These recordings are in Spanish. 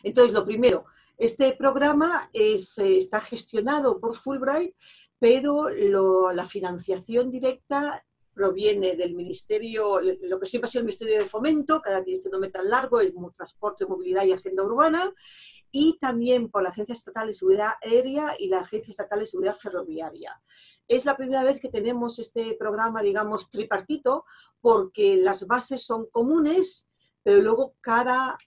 Entonces, lo primero, este programa está gestionado por Fulbright, pero la financiación directa proviene del Ministerio, lo que siempre ha sido el Ministerio de Fomento, cada tiene este nombre tan largo, es Transporte, Movilidad y Agenda Urbana, y también por la Agencia Estatal de Seguridad Aérea y la Agencia Estatal de Seguridad Ferroviaria. Es la primera vez que tenemos este programa, digamos, tripartito, porque las bases son comunes, pero luego cada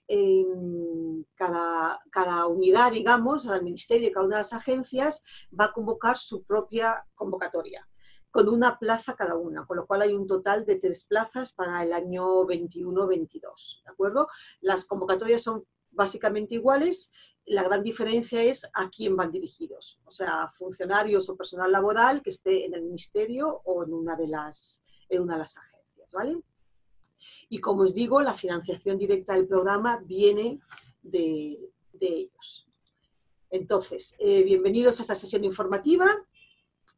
unidad, digamos, al ministerio y cada una de las agencias va a convocar su propia convocatoria, con una plaza cada una, con lo cual hay un total de 3 plazas para el año 21-22, ¿de acuerdo? Las convocatorias son básicamente iguales, la gran diferencia es a quién van dirigidos, o sea, funcionarios o personal laboral que esté en el ministerio o en una de las agencias, ¿vale? Y como os digo, la financiación directa del programa viene de ellos. Entonces, bienvenidos a esta sesión informativa,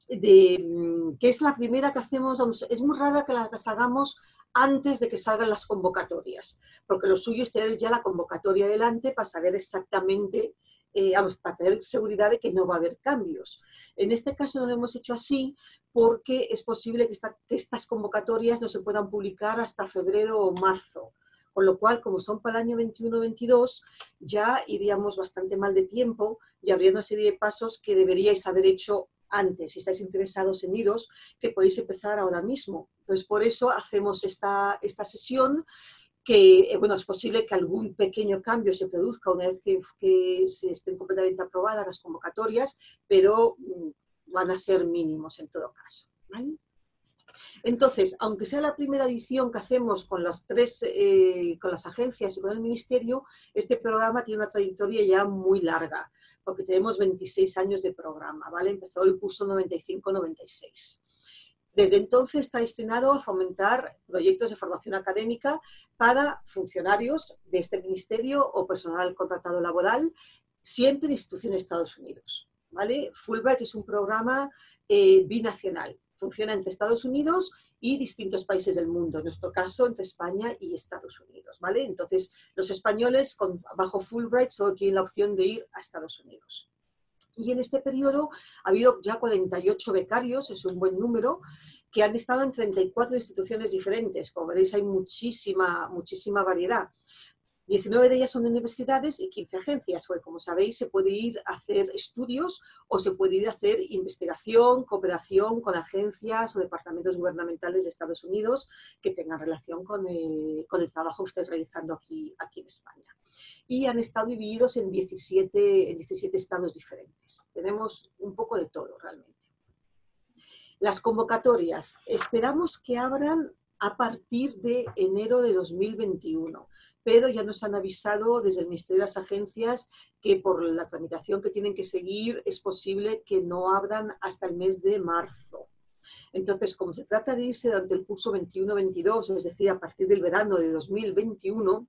que es la primera que hacemos. Es muy rara que las hagamos antes de que salgan las convocatorias, porque lo suyo es tener ya la convocatoria delante para saber exactamente, para tener seguridad de que no va a haber cambios. En este caso no lo hemos hecho así porque es posible que estas convocatorias no se puedan publicar hasta febrero o marzo, con lo cual, como son para el año 21-22, ya iríamos bastante mal de tiempo y habría una serie de pasos que deberíais haber hecho antes, si estáis interesados en iros, que podéis empezar ahora mismo. Entonces, por eso hacemos esta sesión, que, bueno, es posible que algún pequeño cambio se produzca una vez que se estén completamente aprobadas las convocatorias, pero van a ser mínimos en todo caso, ¿vale? Entonces, aunque sea la primera edición que hacemos con las con las agencias y con el ministerio, este programa tiene una trayectoria ya muy larga, porque tenemos 26 años de programa, ¿vale? Empezó el curso 95-96. Desde entonces está destinado a fomentar proyectos de formación académica para funcionarios de este ministerio o personal contratado laboral, siempre de instituciones de Estados Unidos, ¿vale? Fulbright es un programa binacional. Funciona entre Estados Unidos y distintos países del mundo, en nuestro caso entre España y Estados Unidos, ¿vale? Entonces, los españoles bajo Fulbright solo tienen la opción de ir a Estados Unidos. Y en este periodo ha habido ya 48 becarios, es un buen número, que han estado en 34 instituciones diferentes. Como veréis, hay muchísima variedad. 19 de ellas son universidades y 15 agencias, porque como sabéis se puede ir a hacer estudios o se puede ir a hacer investigación, cooperación con agencias o departamentos gubernamentales de Estados Unidos que tengan relación con el trabajo que estáis realizando aquí en España. Y han estado divididos en 17 estados diferentes. Tenemos un poco de todo realmente. Las convocatorias, esperamos que abran a partir de enero de 2021, pero ya nos han avisado desde el Ministerio de las Agencias que por la tramitación que tienen que seguir es posible que no abran hasta el mes de marzo. Entonces, como se trata de irse durante el curso 21-22, es decir, a partir del verano de 2021,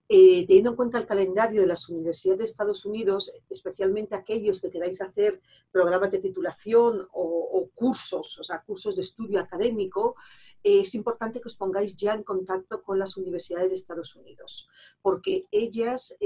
teniendo en cuenta el calendario de las universidades de Estados Unidos, especialmente aquellos que queráis hacer programas de titulación o cursos, o sea, cursos de estudio académico, es importante que os pongáis ya en contacto con las universidades de Estados Unidos, porque ellas,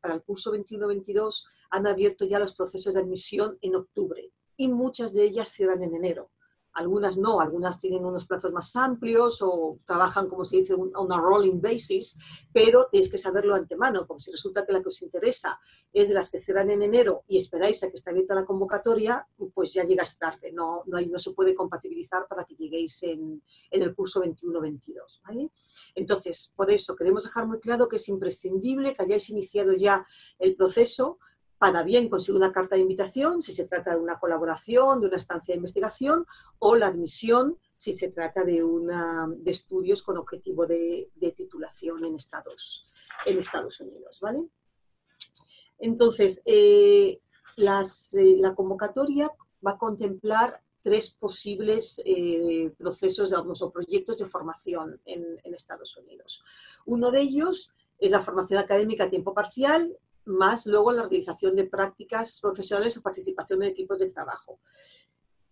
para el curso 21-22, han abierto ya los procesos de admisión en octubre y muchas de ellas cierran en enero. Algunas no, algunas tienen unos plazos más amplios o trabajan, como se dice, a una rolling basis, pero tenéis que saberlo de antemano, porque si resulta que la que os interesa es de las que cierran en enero y esperáis a que esté abierta la convocatoria, pues ya llegáis tarde, no se puede compatibilizar para que lleguéis en el curso 21-22, ¿vale? Entonces, por eso queremos dejar muy claro que es imprescindible que hayáis iniciado ya el proceso para bien conseguir una carta de invitación, si se trata de una colaboración, de una estancia de investigación, o la admisión, si se trata de estudios con objetivo de titulación en Estados Unidos, ¿vale? Entonces, la convocatoria va a contemplar 3 posibles procesos, digamos, o proyectos de formación en Estados Unidos. Uno de ellos es la formación académica a tiempo parcial, más luego la realización de prácticas profesionales o participación en equipos de trabajo.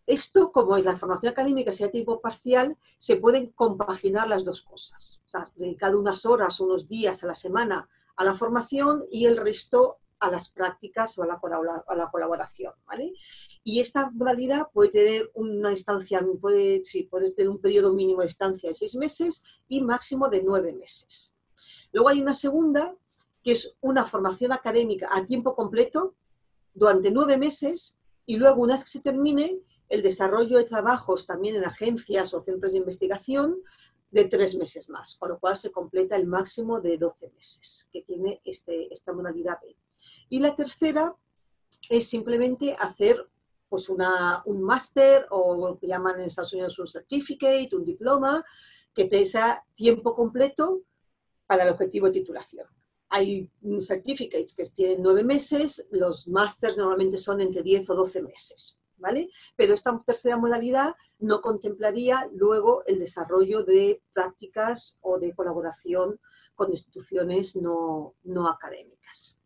Esto, como es la formación académica sea a tiempo parcial, se pueden compaginar las dos cosas. O sea, dedicar unas horas, unos días a la semana a la formación y el resto a las prácticas o a la colaboración, ¿vale? Y esta modalidad puede tener una estancia, puede tener un periodo mínimo de estancia de 6 meses y máximo de 9 meses. Luego hay una segunda, que es una formación académica a tiempo completo durante 9 meses y luego, una vez que se termine, el desarrollo de trabajos también en agencias o centros de investigación de 3 meses más, con lo cual se completa el máximo de 12 meses que tiene esta modalidad B. Y la tercera es simplemente hacer pues un máster o lo que llaman en Estados Unidos un certificate, un diploma, que te sea tiempo completo para el objetivo de titulación. Hay certificates que tienen 9 meses, los másters normalmente son entre 10 o 12 meses, ¿vale? Pero esta tercera modalidad no contemplaría luego el desarrollo de prácticas o de colaboración con instituciones no académicas.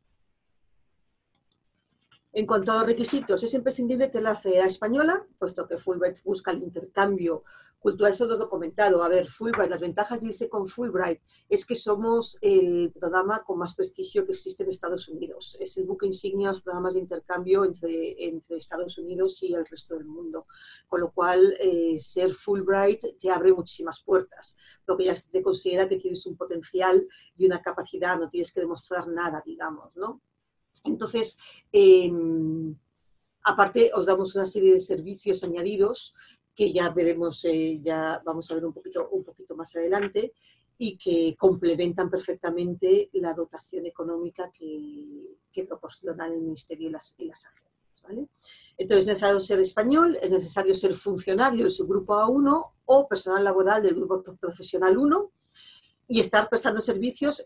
En cuanto a los requisitos, es imprescindible tener la CEA española, puesto que Fulbright busca el intercambio cultural. Eso lo he documentado. A ver, Fulbright, las ventajas de irse con Fulbright es que somos el programa con más prestigio que existe en Estados Unidos. Es el buque insignia de los programas de intercambio entre Estados Unidos y el resto del mundo. Con lo cual, ser Fulbright te abre muchísimas puertas, porque ya te considera que tienes un potencial y una capacidad, no tienes que demostrar nada, digamos, ¿no? Entonces, aparte os damos una serie de servicios añadidos que ya veremos, ya vamos a ver un poquito más adelante y que complementan perfectamente la dotación económica que proporciona el Ministerio y las agencias, ¿vale? Entonces, es necesario ser español, es necesario ser funcionario del subgrupo A1 o personal laboral del grupo profesional 1, y estar prestando servicios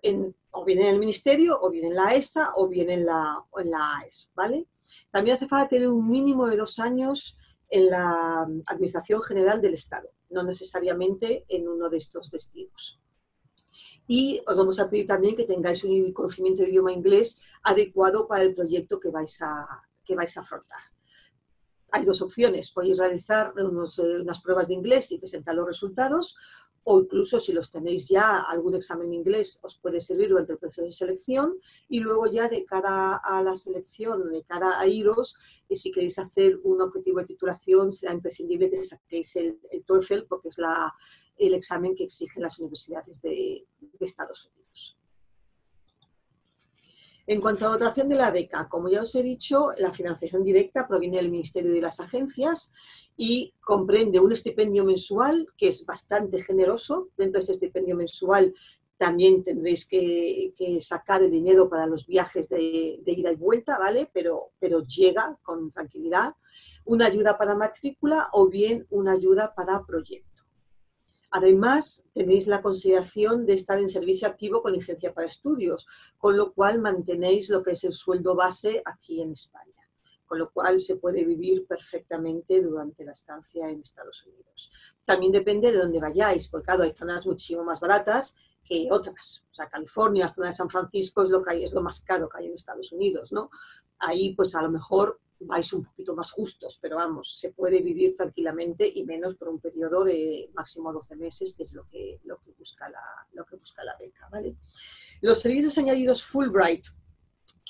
o bien en el Ministerio, o bien en la ESA, o bien en la AES, ¿vale? También hace falta tener un mínimo de 2 años en la Administración General del Estado, no necesariamente en uno de estos destinos. Y os vamos a pedir también que tengáis un conocimiento de idioma inglés adecuado para el proyecto que vais a afrontar. Hay 2 opciones, podéis realizar unas pruebas de inglés y presentar los resultados, o incluso si los tenéis ya, algún examen de inglés os puede servir durante el proceso de selección, y luego ya de cara a la selección, de cara a iros, si queréis hacer un objetivo de titulación, será imprescindible que saquéis el TOEFL, porque es el examen que exigen las universidades de Estados Unidos. En cuanto a dotación de la beca, como ya os he dicho, la financiación directa proviene del Ministerio y de las agencias y comprende un estipendio mensual que es bastante generoso. Dentro de ese estipendio mensual también tendréis que sacar el dinero para los viajes de ida y vuelta, ¿vale? Pero llega con tranquilidad. Una ayuda para matrícula o bien una ayuda para proyecto. Además, tenéis la consideración de estar en servicio activo con licencia para estudios, con lo cual mantenéis lo que es el sueldo base aquí en España, con lo cual se puede vivir perfectamente durante la estancia en Estados Unidos. También depende de dónde vayáis, porque claro, hay zonas muchísimo más baratas que otras. O sea, California, la zona de San Francisco es lo más caro que hay en Estados Unidos, ¿no? Ahí, pues a lo mejor vais un poquito más justos, pero vamos, se puede vivir tranquilamente y menos por un periodo de máximo 12 meses, que es lo que busca la beca, ¿vale? Los servicios añadidos Fulbright,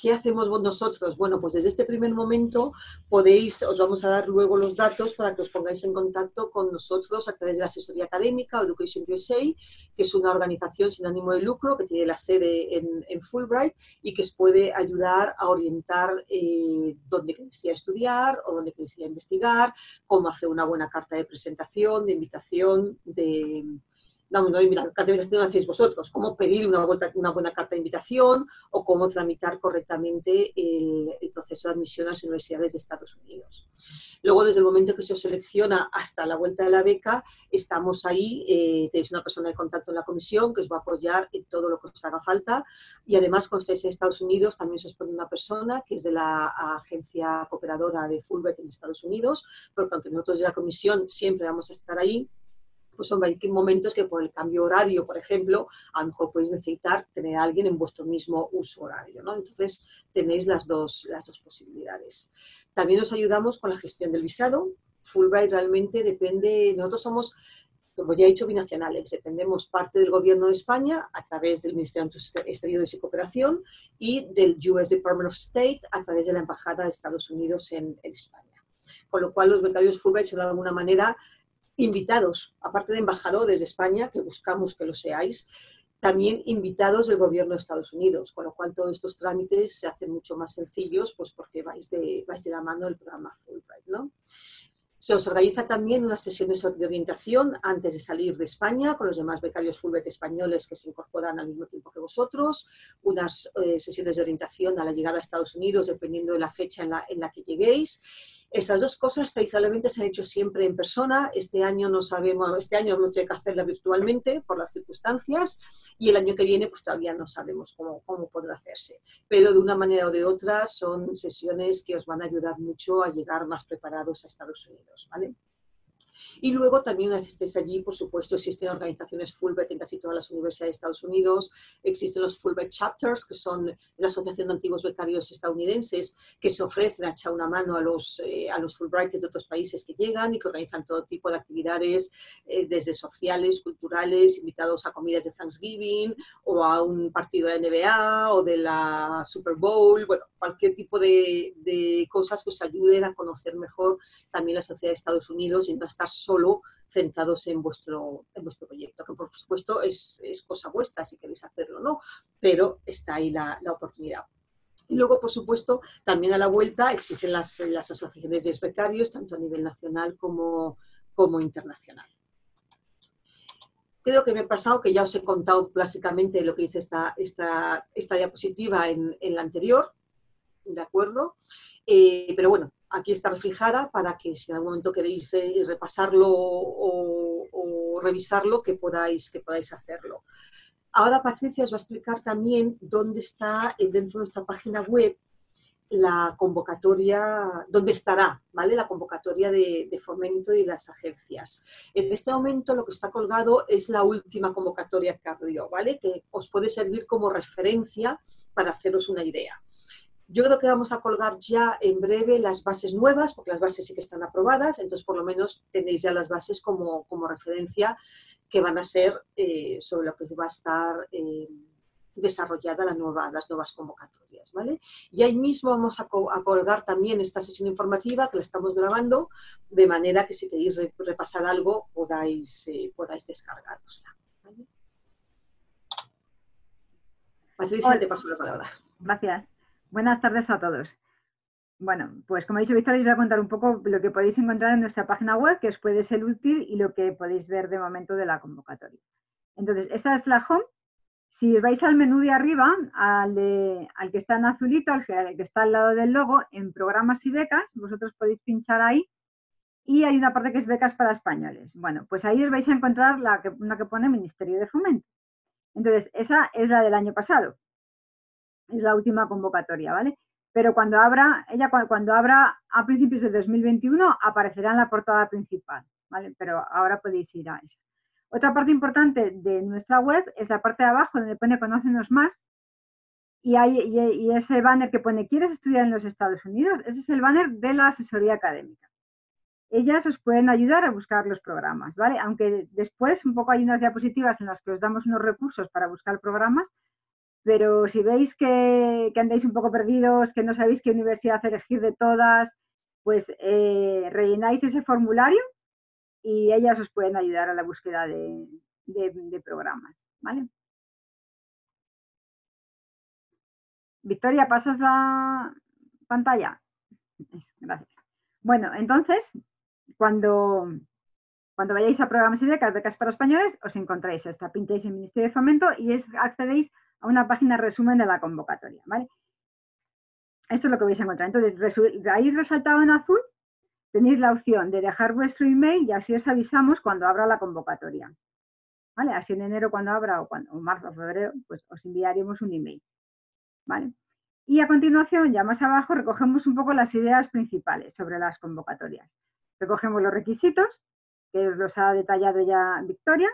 ¿qué hacemos nosotros? Bueno, pues desde este primer momento os vamos a dar luego los datos para que os pongáis en contacto con nosotros a través de la asesoría académica o Education USA, que es una organización sin ánimo de lucro que tiene la sede en Fulbright y que os puede ayudar a orientar dónde queréis ir a estudiar o dónde queréis ir a investigar, cómo hacer una buena carta de presentación, de invitación, no, la carta de invitación la hacéis vosotros, cómo pedir una buena carta de invitación o cómo tramitar correctamente el proceso de admisión a las universidades de Estados Unidos. Luego, desde el momento que se os selecciona hasta la vuelta de la beca, estamos ahí, tenéis una persona de contacto en la comisión que os va a apoyar en todo lo que os haga falta, y además, cuando estéis en Estados Unidos, también se os pone una persona que es de la agencia cooperadora de Fulbright en Estados Unidos, porque aunque nosotros de la comisión siempre vamos a estar ahí, pues hombre, hay momentos que por el cambio horario, por ejemplo, a lo mejor podéis necesitar tener a alguien en vuestro mismo uso horario, ¿no? Entonces, tenéis las dos posibilidades. También os ayudamos con la gestión del visado. Fulbright realmente depende, nosotros somos como ya he dicho, binacionales. Dependemos parte del Gobierno de España a través del Ministerio de Asuntos Exteriores y Cooperación y del US Department of State a través de la Embajada de Estados Unidos en España. Con lo cual, los becarios Fulbright son de alguna manera invitados, aparte de embajadores de España, que buscamos que lo seáis, también invitados del Gobierno de Estados Unidos, con lo cual todos estos trámites se hacen mucho más sencillos, pues porque vais de la mano del programa Fulbright, ¿no? Se os organiza también unas sesiones de orientación antes de salir de España con los demás becarios Fulbright españoles que se incorporan al mismo tiempo que vosotros, unas sesiones de orientación a la llegada a Estados Unidos dependiendo de la fecha en la que lleguéis. Estas dos cosas tradicionalmente se han hecho siempre en persona. Este año no sabemos, este año hemos tenido que hacerla virtualmente por las circunstancias y el año que viene pues todavía no sabemos cómo podrá hacerse. Pero de una manera o de otra son sesiones que os van a ayudar mucho a llegar más preparados a Estados Unidos, ¿vale? Y luego también una vez estéis allí, por supuesto, existen organizaciones Fulbright en casi todas las universidades de Estados Unidos, existen los Fulbright Chapters, que son la Asociación de Antiguos Becarios Estadounidenses, que se ofrecen a echar una mano a los Fulbrights de otros países que llegan y que organizan todo tipo de actividades, desde sociales, culturales, invitados a comidas de Thanksgiving o a un partido de la NBA o de la Super Bowl, bueno, cualquier tipo de cosas que os ayuden a conocer mejor también la sociedad de Estados Unidos y no estar solo centrados en vuestro proyecto, que por supuesto es cosa vuestra si queréis hacerlo, ¿no? Pero está ahí la oportunidad. Y luego, por supuesto, también a la vuelta existen las asociaciones de becarios, tanto a nivel nacional como internacional. Creo que me he pasado, que ya os he contado básicamente lo que dice esta diapositiva en la anterior, ¿de acuerdo? Pero bueno, aquí está reflejada para que si en algún momento queréis repasarlo o revisarlo, que podáis hacerlo. Ahora Patricia os va a explicar también dónde está dentro de esta página web la convocatoria, dónde estará, ¿vale? La convocatoria de fomento y las agencias. En este momento lo que está colgado es la última convocatoria que abrió, ¿vale? Que os puede servir como referencia para haceros una idea. Yo creo que vamos a colgar ya en breve las bases nuevas, porque las bases sí que están aprobadas, entonces por lo menos tenéis ya las bases como referencia que van a ser sobre lo que va a estar desarrollada las nuevas convocatorias, ¿vale? Y ahí mismo vamos a colgar también esta sesión informativa que la estamos grabando, de manera que si queréis repasar algo podáis descargarosla, ¿vale? Patricia, Hola. te paso la palabra. Gracias. Buenas tardes a todos. Bueno, pues como ha dicho Victoria, os voy a contar un poco lo que podéis encontrar en nuestra página web, que os puede ser útil, y lo que podéis ver de momento de la convocatoria. Entonces, esta es la home. Si vais al menú de arriba, al que está en azulito, al que está al lado del logo, en programas y becas, vosotros podéis pinchar ahí y hay una parte que es becas para españoles. Bueno, pues ahí os vais a encontrar una que pone Ministerio de Fomento. Entonces, esa es la del año pasado. Es la última convocatoria, ¿vale? Pero cuando abra a principios de 2021, aparecerá en la portada principal, ¿vale? Pero ahora podéis ir a eso. Otra parte importante de nuestra web es la parte de abajo donde pone Conócenos más, y ese banner que pone ¿Quieres estudiar en los Estados Unidos? Ese es el banner de la asesoría académica. Ellas os pueden ayudar a buscar los programas, ¿vale? Aunque después un poco hay unas diapositivas en las que os damos unos recursos para buscar programas, pero si veis que andáis un poco perdidos, que no sabéis qué universidad elegir de todas, pues rellenáis ese formulario y ellas os pueden ayudar a la búsqueda de programas, ¿vale? Victoria, ¿pasas la pantalla? Gracias. Bueno, entonces, cuando vayáis a programas y becas para españoles, os encontráis esta, pincháis en Ministerio de Fomento y accedéis a una página resumen de la convocatoria, ¿vale? Esto es lo que vais a encontrar. Entonces, ahí resaltado en azul, tenéis la opción de dejar vuestro email y así os avisamos cuando abra la convocatoria, ¿vale? Así en enero cuando abra o marzo o febrero, pues os enviaremos un email, ¿vale? Y a continuación, ya más abajo, recogemos un poco las ideas principales sobre las convocatorias. Recogemos los requisitos, que os los ha detallado ya Victoria,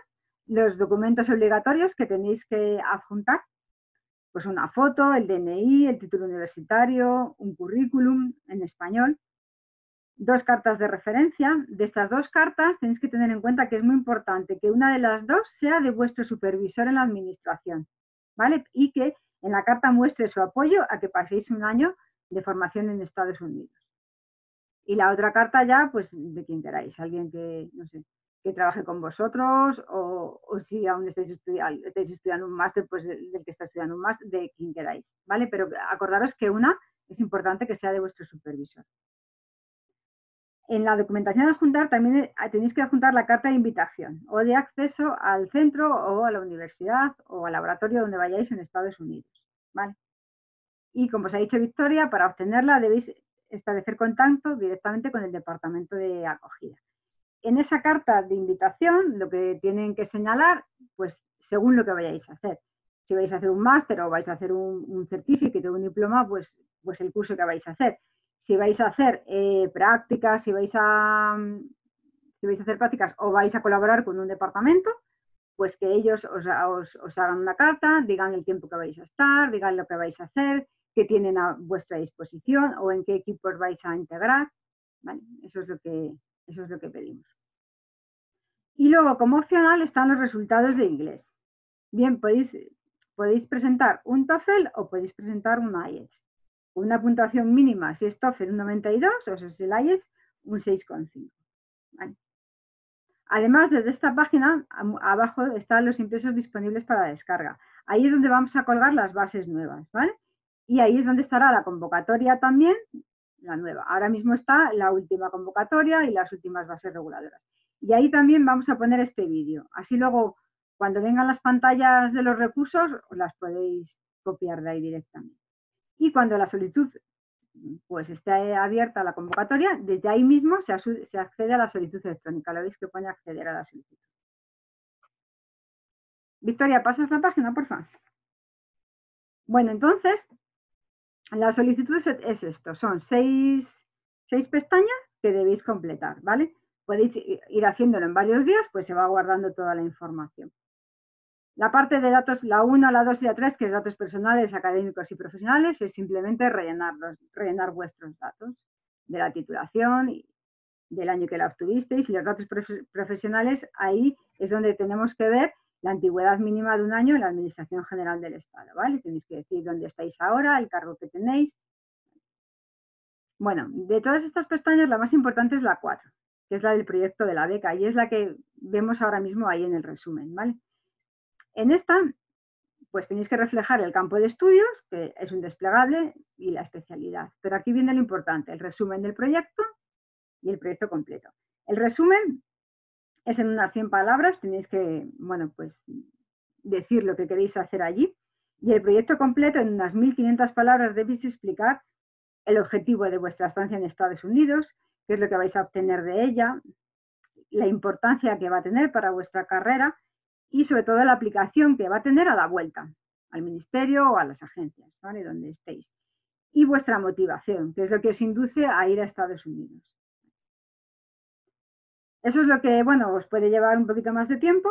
los documentos obligatorios que tenéis que adjuntar, pues una foto, el DNI, el título universitario, un currículum en español, 2 cartas de referencia. De estas 2 cartas tenéis que tener en cuenta que es muy importante que una de las 2 sea de vuestro supervisor en la administración, ¿vale? Y que en la carta muestre su apoyo a que paséis un año de formación en Estados Unidos. Y la otra carta ya, pues de quien queráis, alguien que, no sé, que trabaje con vosotros o si aún estáis estudiando un máster, pues del que está estudiando un máster, de quien queráis, ¿vale? Pero acordaros que una es importante que sea de vuestro supervisor. En la documentación a adjuntar también tenéis que adjuntar la carta de invitación o de acceso al centro o a la universidad o al laboratorio donde vayáis en Estados Unidos, ¿vale? Y como os ha dicho Victoria, para obtenerla debéis establecer contacto directamente con el departamento de acogida. En esa carta de invitación lo que tienen que señalar, pues según lo que vayáis a hacer. Si vais a hacer un máster o vais a hacer un certificado o un diploma, pues el curso que vais a hacer. Si vais a hacer prácticas, si vais a hacer prácticas o vais a colaborar con un departamento, pues que ellos os hagan una carta, digan el tiempo que vais a estar, digan lo que vais a hacer, qué tienen a vuestra disposición o en qué equipos vais a integrar, ¿vale? Eso es lo que pedimos. Y luego, como opcional, están los resultados de inglés. Bien, podéis presentar un TOEFL o podéis presentar un IELTS. Una puntuación mínima, si es TOEFL, un 92, o si es el IELTS, un 6,5. ¿Vale? Además, desde esta página, abajo están los impresos disponibles para descarga. Ahí es donde vamos a colgar las bases nuevas, ¿vale? Y ahí es donde estará la convocatoria también, la nueva. Ahora mismo está la última convocatoria y las últimas bases reguladoras. Y ahí también vamos a poner este vídeo. Así luego, cuando vengan las pantallas de los recursos, os las podéis copiar de ahí directamente. Y cuando la solicitud pues esté abierta la convocatoria, desde ahí mismo se accede a la solicitud electrónica. Lo veis que pone acceder a la solicitud. Victoria, ¿pasas la página, por favor? Bueno, entonces, la solicitud es esto. Son 6 pestañas que debéis completar, ¿vale? Podéis ir haciéndolo en varios días, pues se va guardando toda la información. La parte de datos, la 1, la 2 y la 3, que es datos personales, académicos y profesionales, es simplemente rellenar vuestros datos de la titulación y del año que la obtuvisteis, y los datos profesionales, ahí es donde tenemos que ver la antigüedad mínima de un año en la Administración General del Estado, ¿vale? Tenéis que decir dónde estáis ahora, el cargo que tenéis. Bueno, de todas estas pestañas, la más importante es la 4, que es la del proyecto de la beca, y es la que vemos ahora mismo ahí en el resumen, ¿vale? En esta, pues tenéis que reflejar el campo de estudios, que es un desplegable, y la especialidad. Pero aquí viene lo importante, el resumen del proyecto y el proyecto completo. El resumen es en unas 100 palabras, tenéis que, bueno, pues decir lo que queréis hacer allí. Y el proyecto completo, en unas 1500 palabras, debéis explicar el objetivo de vuestra estancia en Estados Unidos, qué es lo que vais a obtener de ella, la importancia que va a tener para vuestra carrera y sobre todo la aplicación que va a tener a la vuelta, al ministerio o a las agencias, ¿vale? Donde estéis. Y vuestra motivación, que es lo que os induce a ir a Estados Unidos. Eso es lo que, bueno, os puede llevar un poquito más de tiempo,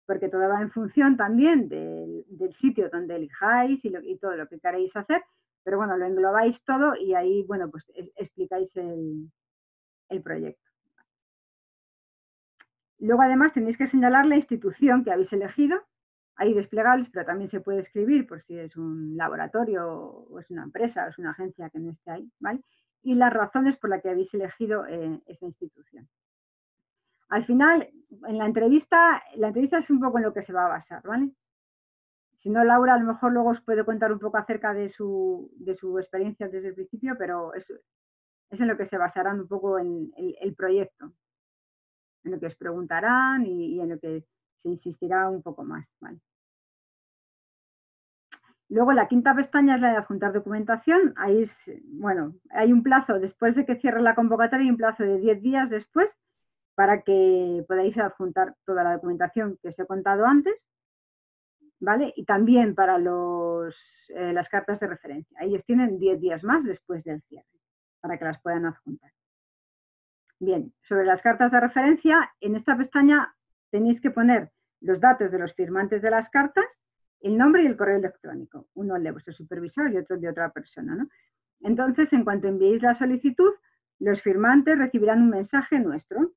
porque todo va en función también del sitio donde elijáis y todo lo que queréis hacer, pero bueno, lo englobáis todo y ahí, bueno, pues explicáis el proyecto. Luego, además, tenéis que señalar la institución que habéis elegido. Hay desplegables, pero también se puede escribir por si es un laboratorio o es una empresa o es una agencia que no esté ahí, ¿vale? Y las razones por las que habéis elegido esta institución. Al final, en la entrevista es un poco en lo que se va a basar, ¿vale? Si no, Laura a lo mejor luego os puede contar un poco acerca de su experiencia desde el principio, pero es en lo que se basarán un poco en el proyecto, en lo que os preguntarán y en lo que se insistirá un poco más, ¿vale? Luego la quinta pestaña es la de adjuntar documentación. Ahí bueno, hay un plazo después de que cierre la convocatoria, hay un plazo de 10 días después para que podáis adjuntar toda la documentación que os he contado antes, ¿vale? Y también para las cartas de referencia. Ellos tienen 10 días más después del cierre para que las puedan adjuntar. Bien, sobre las cartas de referencia, en esta pestaña tenéis que poner los datos de los firmantes de las cartas, el nombre y el correo electrónico, uno el de vuestro supervisor y otro el de otra persona, ¿no? Entonces, en cuanto enviéis la solicitud, Los firmantes recibirán un mensaje nuestro,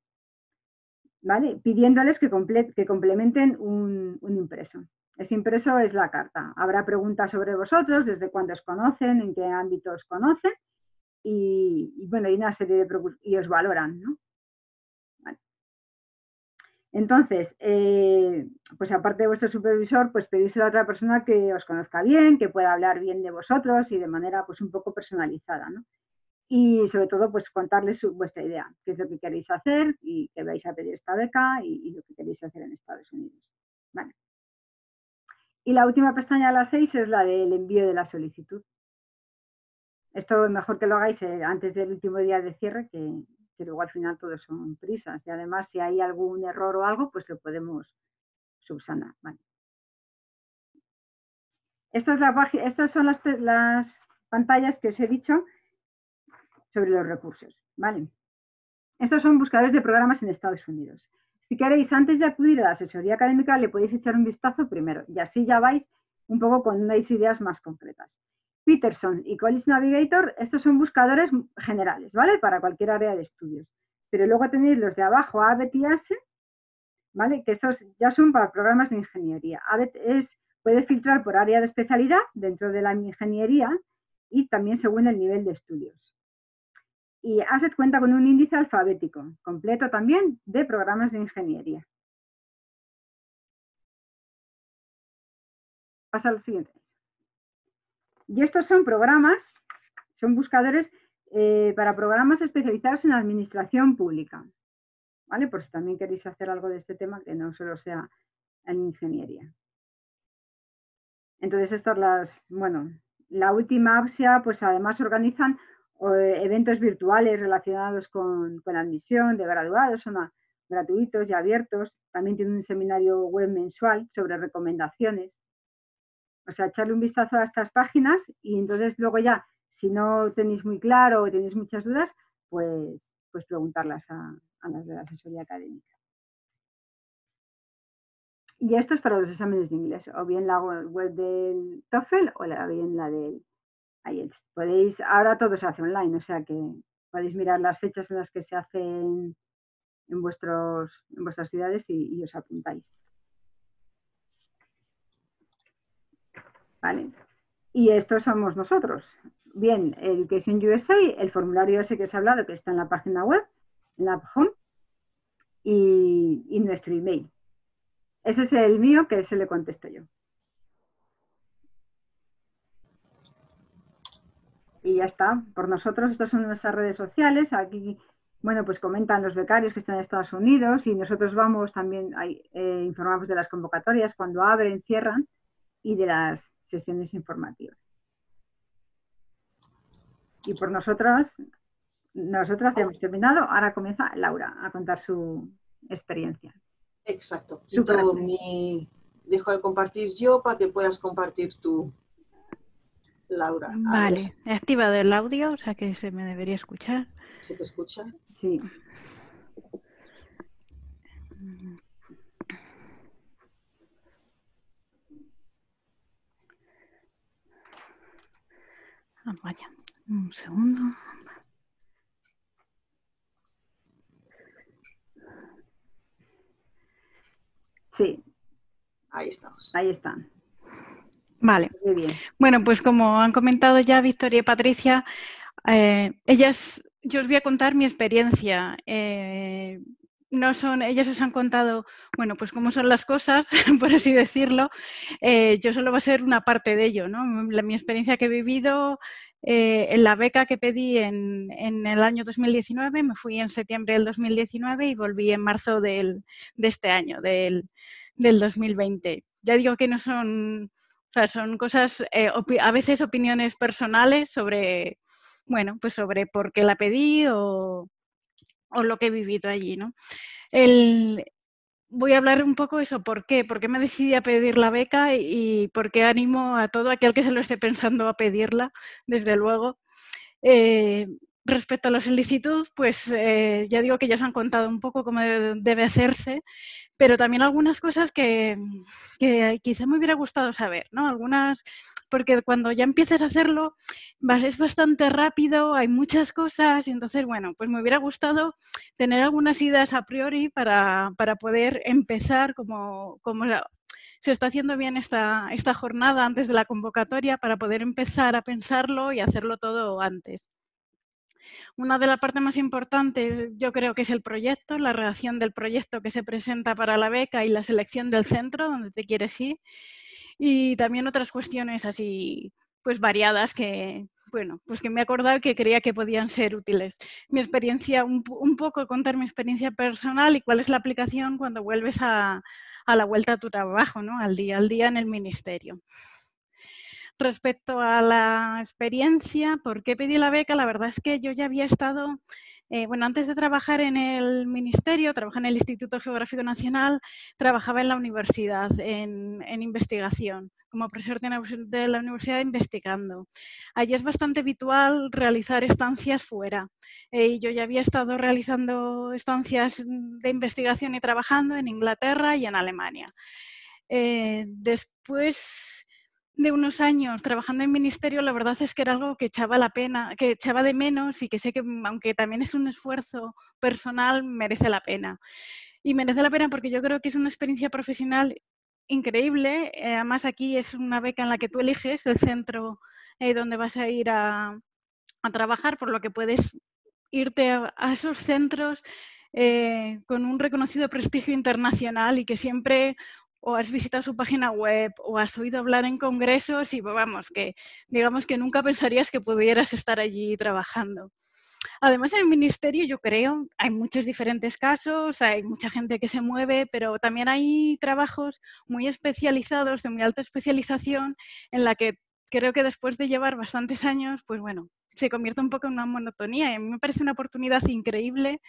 ¿vale? Pidiéndoles que complementen un impreso. Ese impreso es la carta. Habrá preguntas sobre vosotros, desde cuándo os conocen, en qué ámbitos conocen y bueno, hay una serie de preguntas y os valoran, ¿no? Vale. Entonces, pues aparte de vuestro supervisor, pues pedírselo a otra persona que os conozca bien, que pueda hablar bien de vosotros y de manera pues un poco personalizada, ¿no? Y sobre todo, pues contarles vuestra idea, qué es lo que queréis hacer y que vais a pedir esta beca y lo que queréis hacer en Estados Unidos. Vale. Y la última pestaña a las 6 es la del envío de la solicitud. Esto mejor que lo hagáis antes del último día de cierre, que luego al final todo son prisas. Y además, si hay algún error o algo, pues lo podemos subsanar. Vale. Estas son las pantallas que os he dicho sobre los recursos. ¿Vale? Estos son buscadores de programas en Estados Unidos. Si queréis, antes de acudir a la asesoría académica, le podéis echar un vistazo primero y así ya vais un poco con unas ideas más concretas. Peterson y College Navigator, estos son buscadores generales, ¿vale? Para cualquier área de estudios. Pero luego tenéis los de abajo, ABET y ASE, ¿vale? Que estos ya son para programas de ingeniería. ABET puede filtrar por área de especialidad dentro de la ingeniería y también según el nivel de estudios. Y ASET cuenta con un índice alfabético, completo también, de programas de ingeniería. Pasa al siguiente. Y estos son programas, son buscadores para programas especializados en administración pública. ¿Vale? Por si también queréis hacer algo de este tema, que no solo sea en ingeniería. Entonces, estas la última APSIA, pues además organizan eventos virtuales relacionados con la admisión de graduados, son gratuitos y abiertos. También tienen un seminario web mensual sobre recomendaciones. O sea, echarle un vistazo a estas páginas y entonces luego ya, si no tenéis muy claro o tenéis muchas dudas, pues preguntarlas a las de la asesoría académica. Y esto es para los exámenes de inglés, o bien la web del TOEFL o bien la del IELTS. Ahora todo se hace online, o sea que podéis mirar las fechas en las que se hacen en vuestras ciudades y os apuntáis. ¿Vale? Y estos somos nosotros. Bien, Education USA, el formulario ese que os he hablado, que está en la página web, en la home, y nuestro email. Ese es el mío, que se le contesto yo. Y ya está. Por nosotros, estas son nuestras redes sociales. Aquí, bueno, pues comentan los becarios que están en Estados Unidos y nosotros vamos también, informamos de las convocatorias cuando abren, cierran y de las sesiones informativas. Y por nosotras ya hemos terminado. Ahora comienza Laura a contar su experiencia. Exacto. Dejo de compartir yo para que puedas compartir tú, Laura. Vale, he activado el audio, o sea que se me debería escuchar. ¿Se te escucha? Sí. Vaya, un segundo. Sí. Ahí estamos. Ahí están. Vale. Muy bien. Bueno, pues como han comentado ya Victoria y Patricia, yo os voy a contar mi experiencia. Ellas os han contado, bueno, pues cómo son las cosas, por así decirlo. Yo solo va a ser una parte de ello, ¿no? Mi experiencia que he vivido en la beca que pedí en el año 2019, me fui en septiembre del 2019 y volví en marzo de este año, del 2020. Ya digo que no son, o sea, son cosas, a veces opiniones personales sobre, bueno, pues sobre por qué la pedí o lo que he vivido allí, ¿no? Voy a hablar un poco de eso, ¿por qué? ¿Por qué me decidí a pedir la beca y por qué animo a todo aquel que se lo esté pensando a pedirla, desde luego? respecto a la solicitud, pues ya digo que ya os han contado un poco cómo debe hacerse, pero también algunas cosas que quizá me hubiera gustado saber, ¿no? Algunas, porque cuando ya empieces a hacerlo es bastante rápido, hay muchas cosas y entonces, bueno, pues me hubiera gustado tener algunas ideas a priori para poder empezar como se está haciendo bien esta jornada antes de la convocatoria para poder empezar a pensarlo y hacerlo todo antes. Una de las partes más importantes yo creo que es el proyecto, la redacción del proyecto que se presenta para la beca y la selección del centro donde te quieres ir. Y también otras cuestiones así pues variadas que, bueno, pues que me he acordado que creía que podían ser útiles. Mi experiencia, un poco contar mi experiencia personal y cuál es la aplicación cuando vuelves a la vuelta a tu trabajo, ¿no? Al día en el ministerio. Respecto a la experiencia, ¿por qué pedí la beca? La verdad es que yo ya había estado, bueno, antes de trabajar en el ministerio, trabajaba en el Instituto Geográfico Nacional, trabajaba en la universidad, en investigación, como profesor de la universidad investigando. Allí es bastante habitual realizar estancias fuera. Y yo ya había estado realizando estancias de investigación y trabajando en Inglaterra y en Alemania. Después de unos años trabajando en ministerio, la verdad es que era algo que echaba la pena, que echaba de menos y que sé que, aunque también es un esfuerzo personal, merece la pena. Y merece la pena porque yo creo que es una experiencia profesional increíble. Además, aquí es una beca en la que tú eliges el centro donde vas a ir a trabajar, por lo que puedes irte a esos centros con un reconocido prestigio internacional y que siempre o has visitado su página web o has oído hablar en congresos y vamos, que digamos que nunca pensarías que pudieras estar allí trabajando. Además, en el ministerio, yo creo, hay muchos diferentes casos, hay mucha gente que se mueve, pero también hay trabajos muy especializados, de muy alta especialización, en la que creo que después de llevar bastantes años, pues bueno, se convierte un poco en una monotonía. Y a mí me parece una oportunidad increíble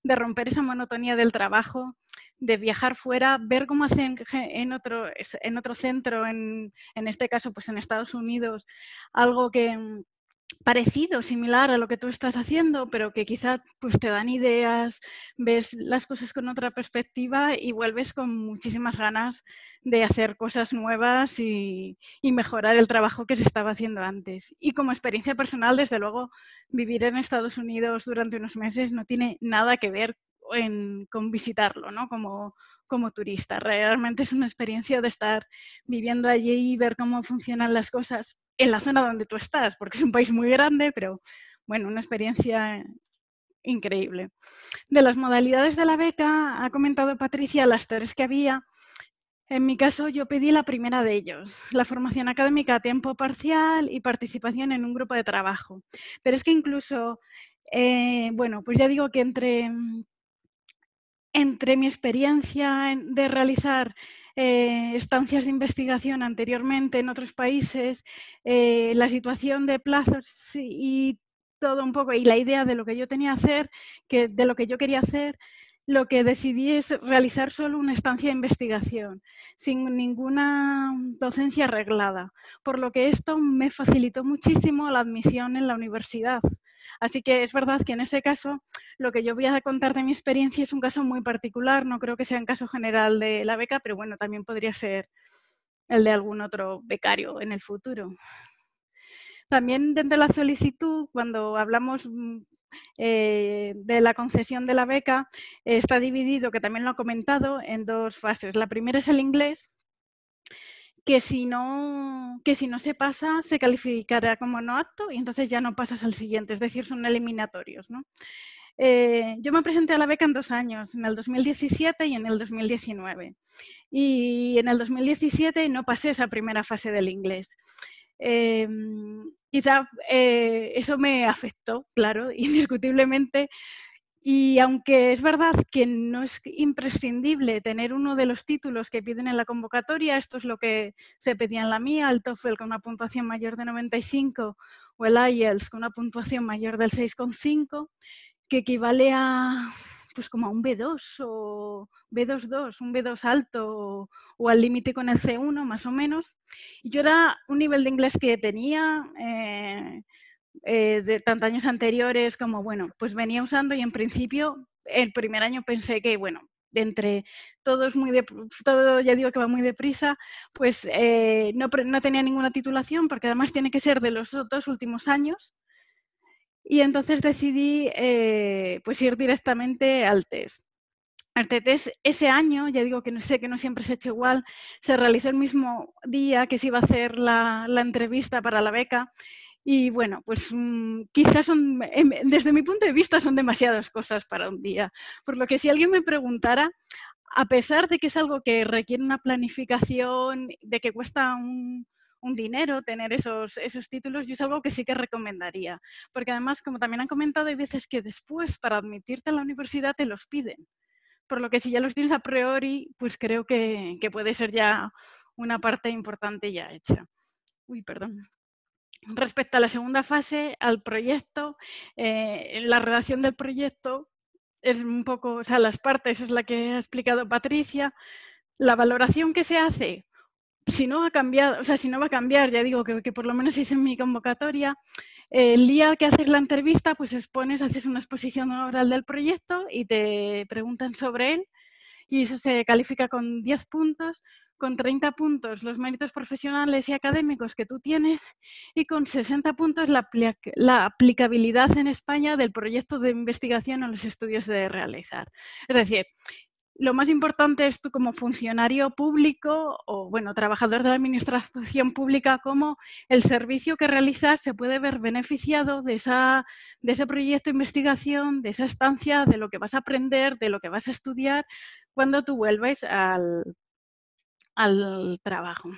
de romper esa monotonía del trabajo, de viajar fuera, ver cómo hacen en otro centro, en este caso, pues en Estados Unidos, algo que parecido, similar a lo que tú estás haciendo, pero que quizás pues, te dan ideas, ves las cosas con otra perspectiva y vuelves con muchísimas ganas de hacer cosas nuevas y mejorar el trabajo que se estaba haciendo antes. Y como experiencia personal, desde luego, vivir en Estados Unidos durante unos meses no tiene nada que ver con visitarlo, ¿no? Como turista. Realmente es una experiencia de estar viviendo allí y ver cómo funcionan las cosas en la zona donde tú estás, porque es un país muy grande, pero bueno, una experiencia increíble. De las modalidades de la beca, ha comentado Patricia las 3 que había. En mi caso, yo pedí la primera de ellos, la formación académica a tiempo parcial y participación en un grupo de trabajo. Pero es que incluso, bueno, pues ya digo que entre mi experiencia de realizar estancias de investigación anteriormente en otros países, la situación de plazos y todo un poco, y la idea de lo que yo tenía que hacer, de lo que yo quería hacer, lo que decidí es realizar solo una estancia de investigación, sin ninguna docencia reglada, por lo que esto me facilitó muchísimo la admisión en la universidad. Así que es verdad que en ese caso lo que yo voy a contar de mi experiencia es un caso muy particular, no creo que sea un caso general de la beca, pero bueno, también podría ser el de algún otro becario en el futuro. También dentro de la solicitud, cuando hablamos de la concesión de la beca, está dividido, que también lo ha comentado, en 2 fases. La primera es el inglés, que si no se pasa, se calificará como no apto y entonces ya no pasas al siguiente, es decir, son eliminatorios, ¿no? Yo me presenté a la beca en 2 años, en el 2017 y en el 2019. Y en el 2017 no pasé esa primera fase del inglés. Quizá eso me afectó, claro, indiscutiblemente. Y aunque es verdad que no es imprescindible tener uno de los títulos que piden en la convocatoria, esto es lo que se pedía en la mía, el TOEFL con una puntuación mayor de 95 o el IELTS con una puntuación mayor del 6,5, que equivale a pues como a un B2 o B2-2, un B2 alto o al límite con el C1 más o menos. Y yo era un nivel de inglés que tenía, de tantos años anteriores como, bueno, pues venía usando y en principio el primer año pensé que, bueno, de entre todo ya digo que va muy deprisa, pues no tenía ninguna titulación porque además tiene que ser de los 2 últimos años y entonces decidí pues ir directamente al test. El test ese año, ya digo que no sé, que no siempre se ha hecho igual, se realizó el mismo día que se iba a hacer la entrevista para la beca y bueno, pues quizás desde mi punto de vista son demasiadas cosas para un día. Por lo que si alguien me preguntara, a pesar de que es algo que requiere una planificación, de que cuesta un dinero tener esos títulos, yo es algo que sí que recomendaría. Porque además, como también han comentado, hay veces que después para admitirte a la universidad te los piden. Por lo que si ya los tienes a priori, pues creo que puede ser ya una parte importante ya hecha. Uy, perdón. Respecto a la segunda fase, al proyecto, la redacción del proyecto es un poco, o sea, las partes es la que ha explicado Patricia. La valoración que se hace, si no ha cambiado, o sea, si no va a cambiar, ya digo que por lo menos hice en mi convocatoria, el día que haces la entrevista, pues expones, haces una exposición oral del proyecto y te preguntan sobre él y eso se califica con 10 puntos, con 30 puntos los méritos profesionales y académicos que tú tienes y con 60 puntos la aplicabilidad en España del proyecto de investigación o los estudios de realizar. Es decir, lo más importante es tú como funcionario público o, bueno, trabajador de la administración pública, cómo el servicio que realizas se puede ver beneficiado de ese proyecto de investigación, de esa estancia, de lo que vas a aprender, de lo que vas a estudiar cuando tú vuelves al trabajo.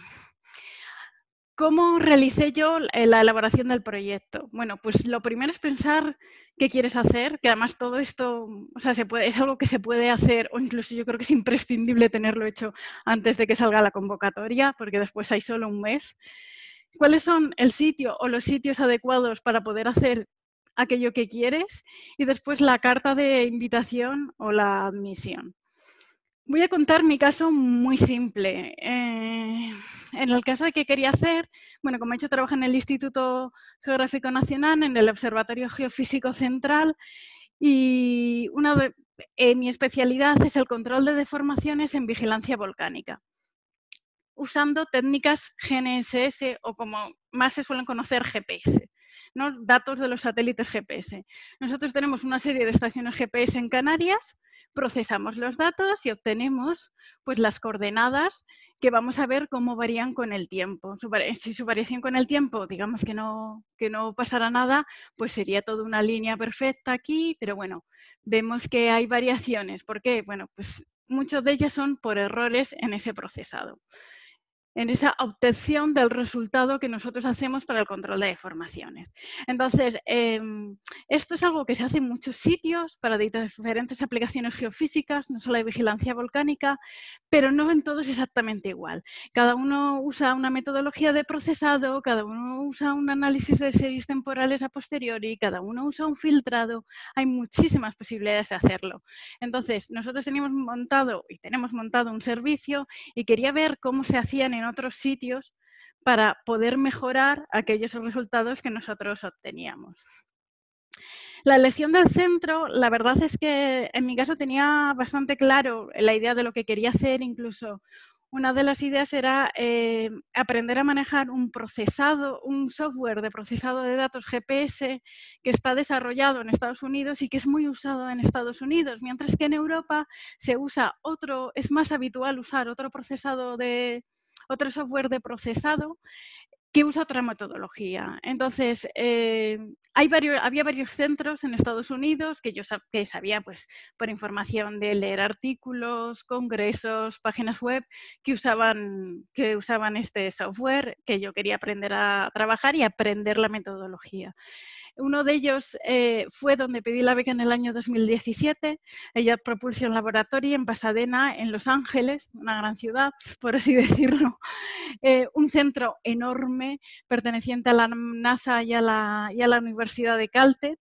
¿Cómo realicé yo la elaboración del proyecto? Bueno, pues lo primero es pensar qué quieres hacer, que además todo esto, o sea, es algo que se puede hacer, o incluso yo creo que es imprescindible tenerlo hecho antes de que salga la convocatoria, porque después hay solo un mes. ¿Cuáles son el sitio o los sitios adecuados para poder hacer aquello que quieres? Y después la carta de invitación o la admisión. Voy a contar mi caso muy simple. En el caso de que quería hacer, bueno, como he hecho, trabajo en el Instituto Geográfico Nacional, en el Observatorio Geofísico Central, y mi especialidad es el control de deformaciones en vigilancia volcánica, usando técnicas GNSS o como más se suelen conocer GPS, ¿no? Datos de los satélites GPS. Nosotros tenemos una serie de estaciones GPS en Canarias, procesamos los datos y obtenemos pues, las coordenadas que vamos a ver cómo varían con el tiempo. Si su variación con el tiempo, digamos que no pasará nada, pues sería toda una línea perfecta aquí, pero bueno, vemos que hay variaciones. ¿Por qué? Bueno, pues muchas de ellas son por errores en ese procesado, en esa obtención del resultado que nosotros hacemos para el control de deformaciones. Entonces, esto es algo que se hace en muchos sitios para diferentes aplicaciones geofísicas, no solo de vigilancia volcánica, pero no en todos exactamente igual. Cada uno usa una metodología de procesado, cada uno usa un análisis de series temporales a posteriori, cada uno usa un filtrado. Hay muchísimas posibilidades de hacerlo. Entonces, nosotros tenemos montado un servicio y quería ver cómo se hacían en otros sitios para poder mejorar aquellos resultados que nosotros obteníamos. La elección del centro, la verdad es que en mi caso tenía bastante claro la idea de lo que quería hacer, incluso una de las ideas era aprender a manejar un software de procesado de datos GPS que está desarrollado en Estados Unidos y que es muy usado en Estados Unidos, mientras que en Europa se usa es más habitual usar otro software de procesado que usa otra metodología. Entonces, había varios centros en Estados Unidos que yo sabía, pues, por información de leer artículos, congresos, páginas web, que usaban este software, que yo quería aprender a trabajar y aprender la metodología. Uno de ellos fue donde pedí la beca en el año 2017, Jet Propulsion Laboratory en Pasadena, en Los Ángeles, una gran ciudad, por así decirlo. Un centro enorme perteneciente a la NASA y a la Universidad de Caltech.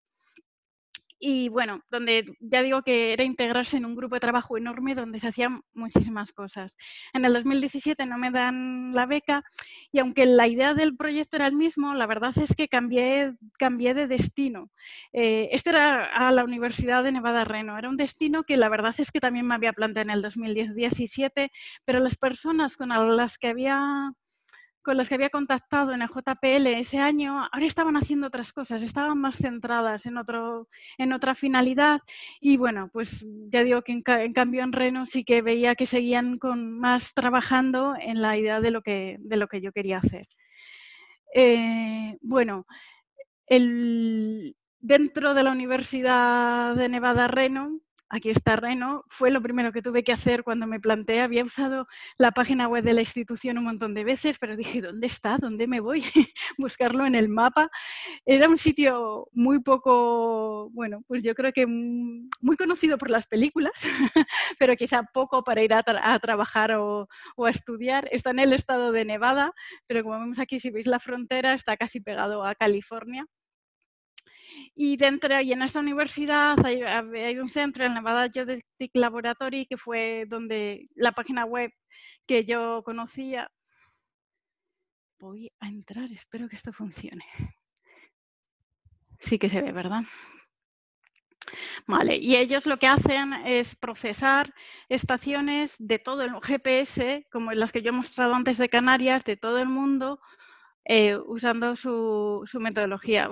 y bueno, donde ya digo que era integrarse en un grupo de trabajo enorme donde se hacían muchísimas cosas. En el 2017 no me dan la beca y aunque la idea del proyecto era el mismo, la verdad es que cambié de destino. Este era a la Universidad de Nevada Reno. Era un destino que la verdad es que también me había planteado en el 2017, pero las personas con las que había contactado en el JPL ese año, ahora estaban haciendo otras cosas, estaban más centradas en otra finalidad y bueno, pues ya digo que en cambio en Reno sí que veía que seguían más trabajando en la idea de lo que yo quería hacer. Bueno, dentro de la Universidad de Nevada Reno, aquí está Reno, fue lo primero que tuve que hacer cuando me planteé. Había usado la página web de la institución un montón de veces, pero dije, ¿dónde está? ¿Dónde me voy? Buscarlo en el mapa. Era un sitio muy poco, bueno, pues yo creo que muy conocido por las películas, pero quizá poco para ir a trabajar o a estudiar. Está en el estado de Nevada, pero como vemos aquí, si veis la frontera, está casi pegado a California. Y en esta universidad hay un centro, el Nevada Geodetic Laboratory, que fue donde la página web que yo conocía. Voy a entrar, espero que esto funcione. Sí que se ve, ¿verdad? Vale, y ellos lo que hacen es procesar estaciones de todo el GPS, como las que yo he mostrado antes de Canarias, de todo el mundo, usando su metodología.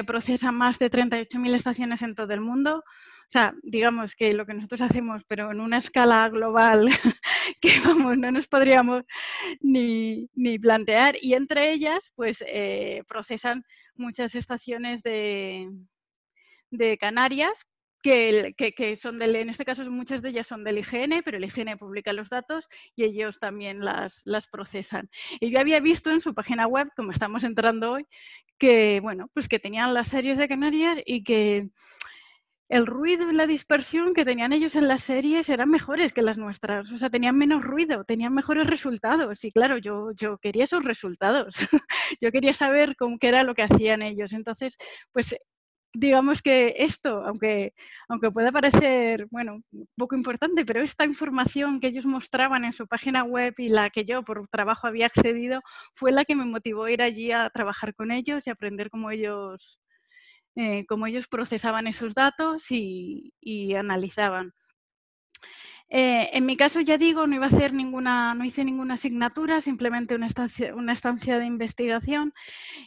Procesan más de 38.000 estaciones en todo el mundo. O sea, digamos que lo que nosotros hacemos, pero en una escala global que vamos, no nos podríamos ni plantear. Y entre ellas, pues procesan muchas estaciones de Canarias, que son en este caso muchas de ellas son del IGN, pero el IGN publica los datos y ellos también las procesan. Y yo había visto en su página web, como estamos entrando hoy, que bueno, pues que tenían las series de Canarias y que el ruido y la dispersión que tenían ellos en las series eran mejores que las nuestras. O sea, tenían menos ruido, tenían mejores resultados. Y claro, yo quería esos resultados. Yo quería saber qué era lo que hacían ellos. Entonces, pues digamos que esto, aunque pueda parecer, bueno, poco importante, pero esta información que ellos mostraban en su página web y la que yo por trabajo había accedido, fue la que me motivó a ir allí a trabajar con ellos y aprender cómo ellos procesaban esos datos y analizaban. En mi caso, ya digo, no hice ninguna asignatura, simplemente una estancia de investigación.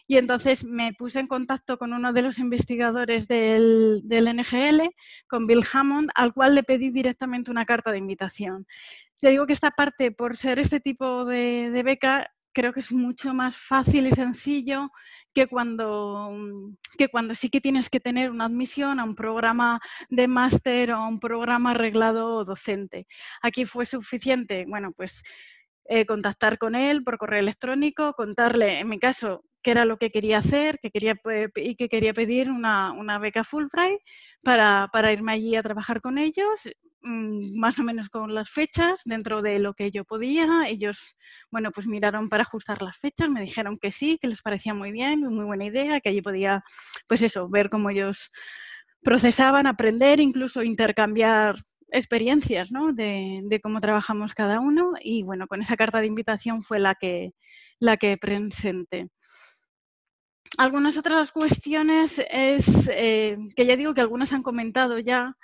Y entonces me puse en contacto con uno de los investigadores del NGL, con Bill Hammond, al cual le pedí directamente una carta de invitación. Ya digo que esta parte, por ser este tipo de beca, creo que es mucho más fácil y sencillo que cuando sí que tienes que tener una admisión a un programa de máster o a un programa reglado docente. Aquí fue suficiente, bueno, pues contactar con él por correo electrónico, contarle, en mi caso, qué era lo que quería hacer, que quería pedir una beca Fulbright para irme allí a trabajar con ellos, más o menos con las fechas, dentro de lo que yo podía. Ellos, bueno, pues miraron para ajustar las fechas, me dijeron que sí, que les parecía muy bien, muy buena idea, que allí podía, pues eso, ver cómo ellos procesaban, aprender, incluso intercambiar experiencias, ¿no? de cómo trabajamos cada uno. Y bueno, con esa carta de invitación fue la que presenté. Algunas otras cuestiones es, que ya digo que algunas han comentado ya,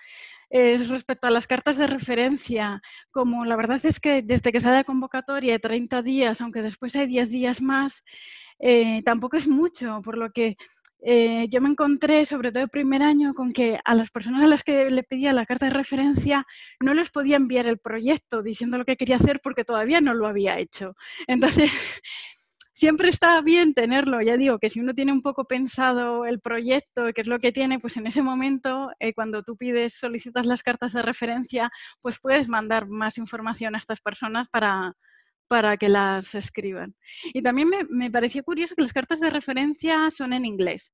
es respecto a las cartas de referencia. Como la verdad es que desde que sale la convocatoria 30 días, aunque después hay 10 días más, tampoco es mucho, por lo que yo me encontré, sobre todo el primer año, con que a las personas a las que le pedía la carta de referencia no les podía enviar el proyecto diciendo lo que quería hacer porque todavía no lo había hecho. Entonces, siempre está bien tenerlo. Ya digo que si uno tiene un poco pensado el proyecto, qué es lo que tiene, pues en ese momento, cuando tú solicitas las cartas de referencia, pues puedes mandar más información a estas personas para que las escriban. Y también me pareció curioso que las cartas de referencia son en inglés.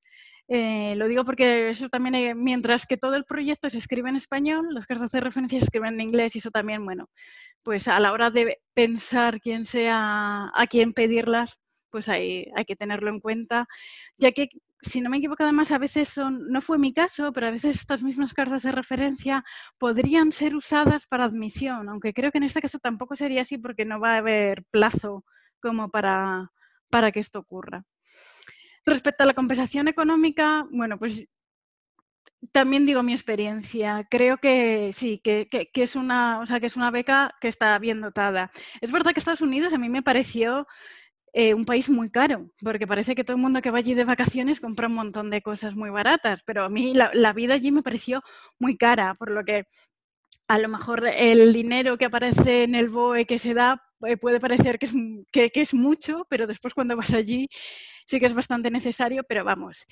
Lo digo porque eso también, mientras que todo el proyecto se escribe en español, las cartas de referencia se escriben en inglés y eso también, bueno, pues a la hora de pensar a quién pedirlas, pues hay que tenerlo en cuenta, ya que si no me equivoco, además, a veces no fue mi caso, pero a veces estas mismas cartas de referencia podrían ser usadas para admisión, aunque creo que en este caso tampoco sería así porque no va a haber plazo como para que esto ocurra. Respecto a la compensación económica, bueno, pues también digo mi experiencia. Creo que sí, que es una, o sea, que es una beca que está bien dotada. Es verdad que Estados Unidos a mí me pareció un país muy caro, porque parece que todo el mundo que va allí de vacaciones compra un montón de cosas muy baratas, pero a mí la vida allí me pareció muy cara, por lo que a lo mejor el dinero que aparece en el BOE que se da puede parecer que es mucho, pero después cuando vas allí sí que es bastante necesario, pero vamos,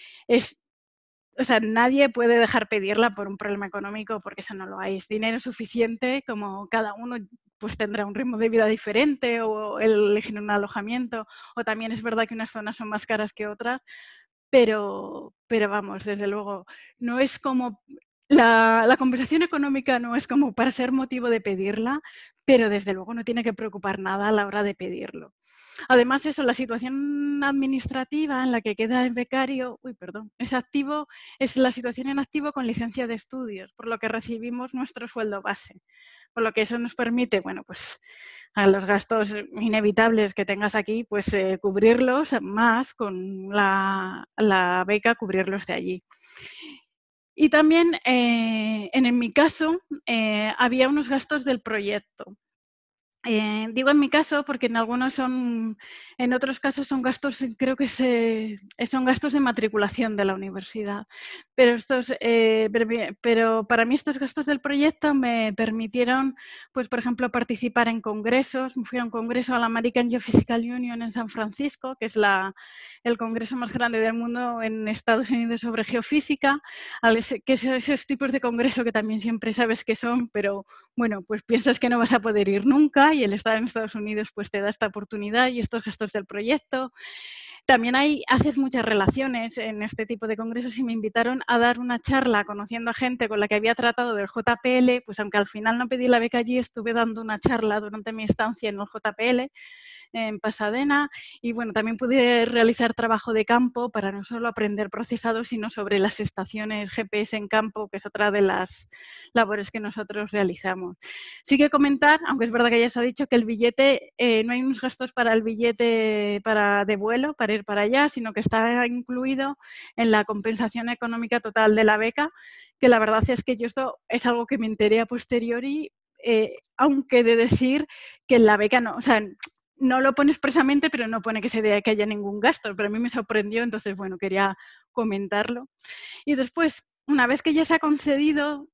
o sea, nadie puede dejar pedirla por un problema económico porque eso no lo hay. Es dinero suficiente, como cada uno pues tendrá un ritmo de vida diferente o elegir un alojamiento, o también es verdad que unas zonas son más caras que otras, pero vamos, desde luego, no es como la compensación económica no es como para ser motivo de pedirla, pero desde luego no tiene que preocupar nada a la hora de pedirlo. Además, eso, la situación administrativa en la que queda el becario, es activo, es la situación en activo con licencia de estudios, por lo que recibimos nuestro sueldo base. Por lo que eso nos permite, bueno, pues a los gastos inevitables que tengas aquí, pues cubrirlos más con la beca, cubrirlos de allí. Y también, en mi caso, había unos gastos del proyecto. Digo en mi caso porque en otros casos son gastos, creo que son gastos de matriculación de la universidad. Pero para mí estos gastos del proyecto me permitieron, pues por ejemplo, participar en congresos. Fui a un congreso a la American Geophysical Union en San Francisco, que es el congreso más grande del mundo en Estados Unidos sobre geofísica, que es esos tipos de congreso que también siempre sabes que son, pero bueno, pues piensas que no vas a poder ir nunca y el estar en Estados Unidos pues te da esta oportunidad y estos gastos del proyecto. También haces muchas relaciones en este tipo de congresos y me invitaron a dar una charla conociendo a gente con la que había tratado del JPL, pues aunque al final no pedí la beca allí, estuve dando una charla durante mi estancia en el JPL en Pasadena y bueno, también pude realizar trabajo de campo para no solo aprender procesado, sino sobre las estaciones GPS en campo, que es otra de las labores que nosotros realizamos. Sí que comentar, aunque es verdad que ya se ha dicho que el billete, no hay unos gastos para el billete de vuelo, para ir para allá, sino que está incluido en la compensación económica total de la beca, que la verdad es que yo esto es algo que me enteré a posteriori, aunque de decir que en la beca no, o sea, no lo pone expresamente, pero no pone que haya ningún gasto, pero a mí me sorprendió, entonces, bueno, quería comentarlo. Y después, una vez que ya se ha concedido,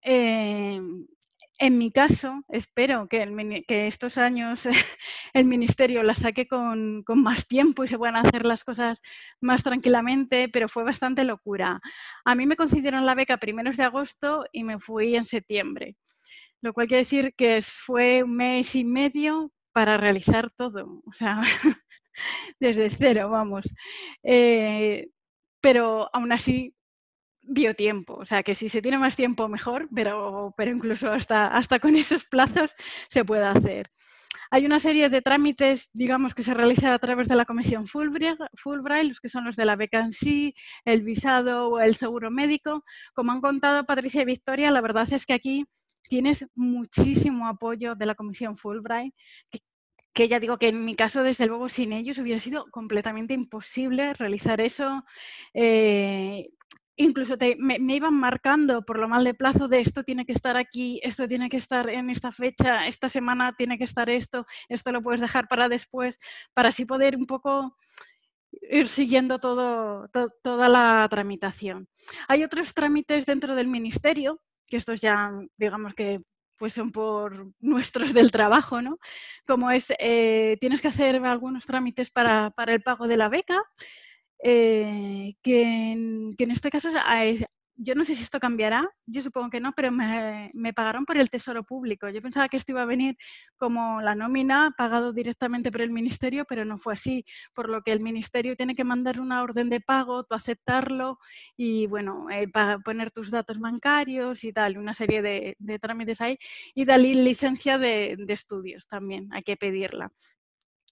en mi caso, espero que estos años el Ministerio la saque con más tiempo y se puedan hacer las cosas más tranquilamente, pero fue bastante locura. A mí me concedieron la beca primeros de agosto y me fui en septiembre, lo cual quiere decir que fue un mes y medio para realizar todo, o sea, desde cero, vamos. Pero aún así dio tiempo, o sea, que si se tiene más tiempo mejor, pero incluso hasta con esos plazos se puede hacer. Hay una serie de trámites, digamos, que se realizan a través de la Comisión Fulbright, los que son los de la beca en sí, el visado o el seguro médico. Como han contado Patricia y Victoria, la verdad es que aquí tienes muchísimo apoyo de la Comisión Fulbright, que ya digo que en mi caso, desde luego, sin ellos hubiera sido completamente imposible realizar eso. Incluso me iban marcando por lo mal de plazo de esto tiene que estar aquí, esto tiene que estar en esta fecha, esta semana tiene que estar esto lo puedes dejar para después, para así poder un poco ir siguiendo toda la tramitación. Hay otros trámites dentro del ministerio, que estos ya, digamos que pues son por nuestros del trabajo, ¿no? Como es, tienes que hacer algunos trámites para el pago de la beca, que en este caso, yo no sé si esto cambiará, yo supongo que no, pero me pagaron por el Tesoro Público. Yo pensaba que esto iba a venir como la nómina, pagado directamente por el Ministerio, pero no fue así, por lo que el Ministerio tiene que mandar una orden de pago, tú aceptarlo y, bueno, poner tus datos bancarios y tal, una serie de trámites ahí, y dar licencia de estudios también, hay que pedirla.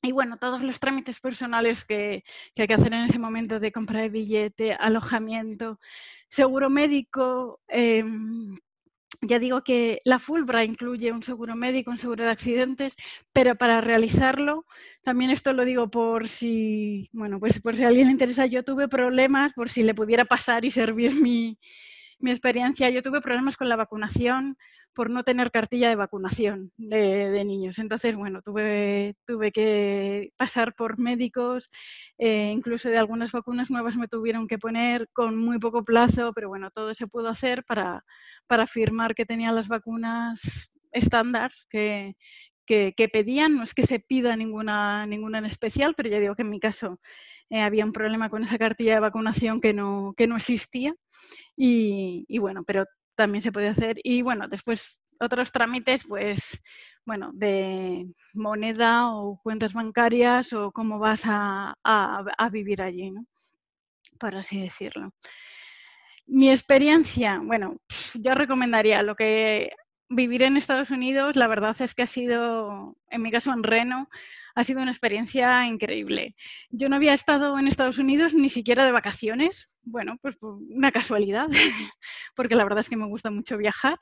Y bueno, todos los trámites personales que hay que hacer en ese momento de compra de billete, alojamiento, seguro médico. Ya digo que la Fulbright incluye un seguro médico, un seguro de accidentes, pero para realizarlo, también esto lo digo por si, bueno, pues por si a alguien le interesa, yo tuve problemas, por si le pudiera pasar y servir mi experiencia. Yo tuve problemas con la vacunación por no tener cartilla de vacunación de niños. Entonces, bueno, tuve que pasar por médicos, incluso de algunas vacunas nuevas me tuvieron que poner con muy poco plazo, pero bueno, todo se pudo hacer para afirmar que tenía las vacunas estándar que pedían. No es que se pida ninguna en especial, pero ya digo que en mi caso había un problema con esa cartilla de vacunación que no existía. Y bueno, pero también se puede hacer. Y bueno, después otros trámites, pues, bueno, de moneda o cuentas bancarias o cómo vas a vivir allí, ¿no? Por así decirlo. Mi experiencia, bueno, yo recomendaría lo que vivir en Estados Unidos, la verdad es que ha sido, en mi caso en Reno, ha sido una experiencia increíble. Yo no había estado en Estados Unidos ni siquiera de vacaciones, bueno, pues una casualidad, porque la verdad es que me gusta mucho viajar.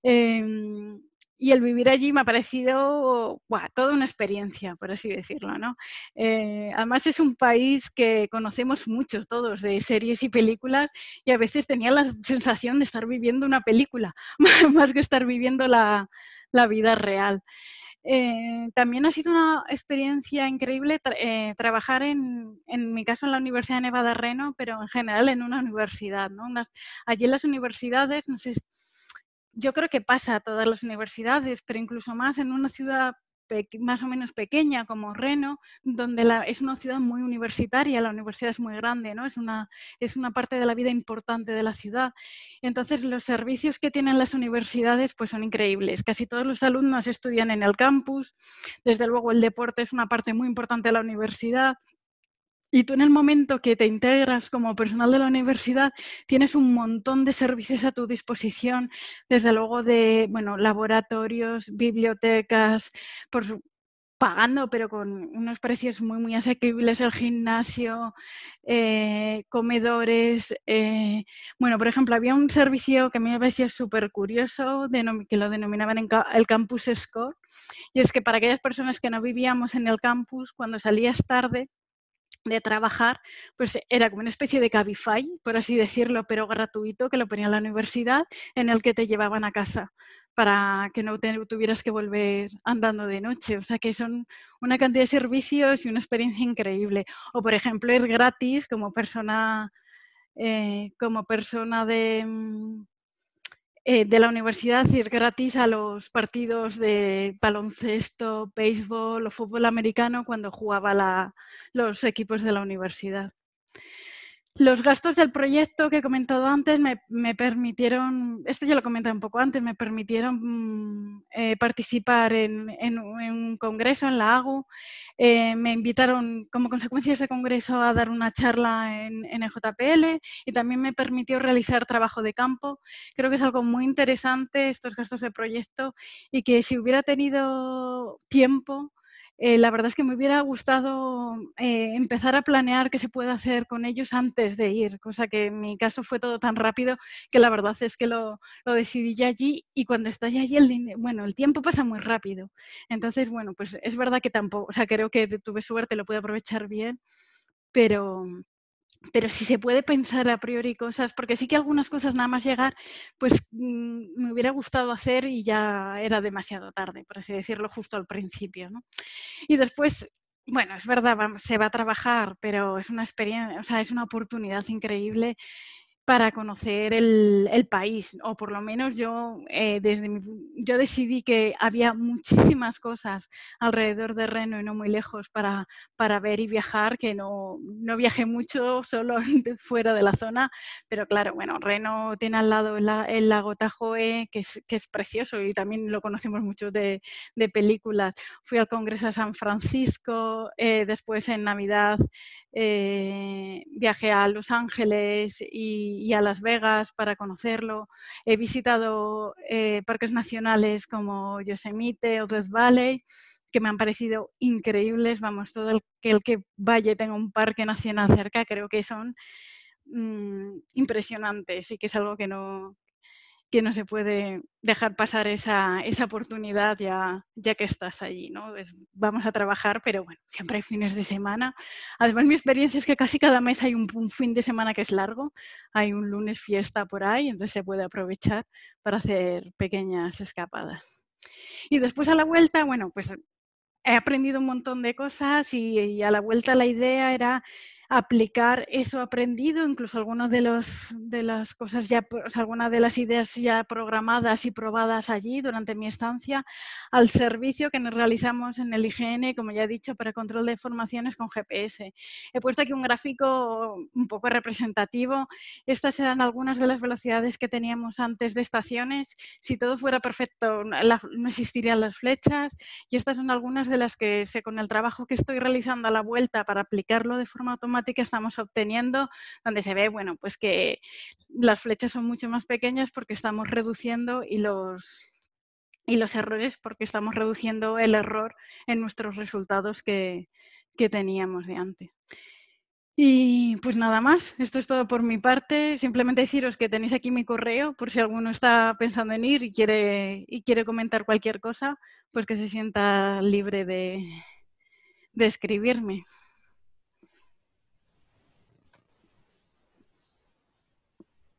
Y el vivir allí me ha parecido toda una experiencia, por así decirlo, ¿no? Además es un país que conocemos muchos todos de series y películas y a veces tenía la sensación de estar viviendo una película, más que estar viviendo la vida real. También ha sido una experiencia increíble trabajar en mi caso en la Universidad de Nevada Reno, pero en general en una universidad, ¿no? Allí en las universidades, no sé, yo creo que pasa a todas las universidades, pero incluso más en una ciudad más o menos pequeña como Reno, donde es una ciudad muy universitaria, la universidad es muy grande, ¿no? Es una parte de la vida importante de la ciudad. Entonces, los servicios que tienen las universidades pues son increíbles. Casi todos los alumnos estudian en el campus. Desde luego, el deporte es una parte muy importante de la universidad. Y tú en el momento que te integras como personal de la universidad tienes un montón de servicios a tu disposición, desde luego de laboratorios, bibliotecas, pagando pero con unos precios muy, muy asequibles, el gimnasio, comedores. Bueno, por ejemplo, había un servicio que a mí me parecía súper curioso, que lo denominaban el Campus Score, y es que para aquellas personas que no vivíamos en el campus, cuando salías tarde de trabajar, pues era como una especie de Cabify, por así decirlo, pero gratuito, que lo ponía la universidad, en el que te llevaban a casa para que no tuvieras que volver andando de noche. O sea que son una cantidad de servicios y una experiencia increíble. O, por ejemplo, ir gratis como persona de la universidad, ir gratis a los partidos de baloncesto, béisbol o fútbol americano cuando jugaba los equipos de la universidad. Los gastos del proyecto que he comentado antes me permitieron, esto ya lo comenté un poco antes, me permitieron participar en un congreso en la AGU. Me invitaron como consecuencia de ese congreso a dar una charla en el JPL y también me permitió realizar trabajo de campo. Creo que es algo muy interesante estos gastos de proyecto y que si hubiera tenido tiempo, la verdad es que me hubiera gustado empezar a planear qué se puede hacer con ellos antes de ir, cosa que en mi caso fue todo tan rápido que la verdad es que lo decidí ya allí, y cuando estás allí el tiempo pasa muy rápido. Entonces, bueno, pues es verdad que tampoco, o sea, creo que tuve suerte, lo pude aprovechar bien, pero si se puede pensar a priori cosas, porque sí que algunas cosas nada más llegar, pues me hubiera gustado hacer y ya era demasiado tarde, por así decirlo, justo al principio, ¿no? Y después, bueno, es verdad, se va a trabajar, pero es una experiencia, o sea, es una oportunidad increíble para conocer el país, o por lo menos yo decidí que había muchísimas cosas alrededor de Reno y no muy lejos para ver y viajar, que no viajé mucho, solo fuera de la zona, pero claro, bueno, Reno tiene al lado el lago Tahoe, que es precioso y también lo conocemos mucho de películas. Fui al Congreso de San Francisco, después en Navidad viajé a Los Ángeles y a Las Vegas para conocerlo. He visitado parques nacionales como Yosemite o Death Valley, que me han parecido increíbles. Vamos, todo el que vaya y tenga un parque nacional cerca, creo que son impresionantes y que es algo que no se puede dejar pasar esa oportunidad ya que estás allí, ¿no? Vamos a trabajar, pero bueno, siempre hay fines de semana. Además, mi experiencia es que casi cada mes hay un fin de semana que es largo, hay un lunes fiesta por ahí, entonces se puede aprovechar para hacer pequeñas escapadas. Y después a la vuelta, bueno, pues he aprendido un montón de cosas y a la vuelta la idea era aplicar eso aprendido, incluso algunas de las cosas ya, o sea, algunas de las ideas ya programadas y probadas allí durante mi estancia, al servicio que nos realizamos en el IGN, como ya he dicho, para control de formaciones con GPS. He puesto aquí un gráfico un poco representativo. Estas eran algunas de las velocidades que teníamos antes de estaciones. Si todo fuera perfecto, no existirían las flechas, y estas son algunas de las que con el trabajo que estoy realizando a la vuelta para aplicarlo de forma automática estamos obteniendo, donde se ve, bueno, pues que las flechas son mucho más pequeñas porque estamos reduciendo y los errores porque estamos reduciendo el error en nuestros resultados que teníamos de antes. Y pues nada más, esto es todo por mi parte. Simplemente deciros que tenéis aquí mi correo por si alguno está pensando en ir y quiere comentar cualquier cosa, pues que se sienta libre de escribirme.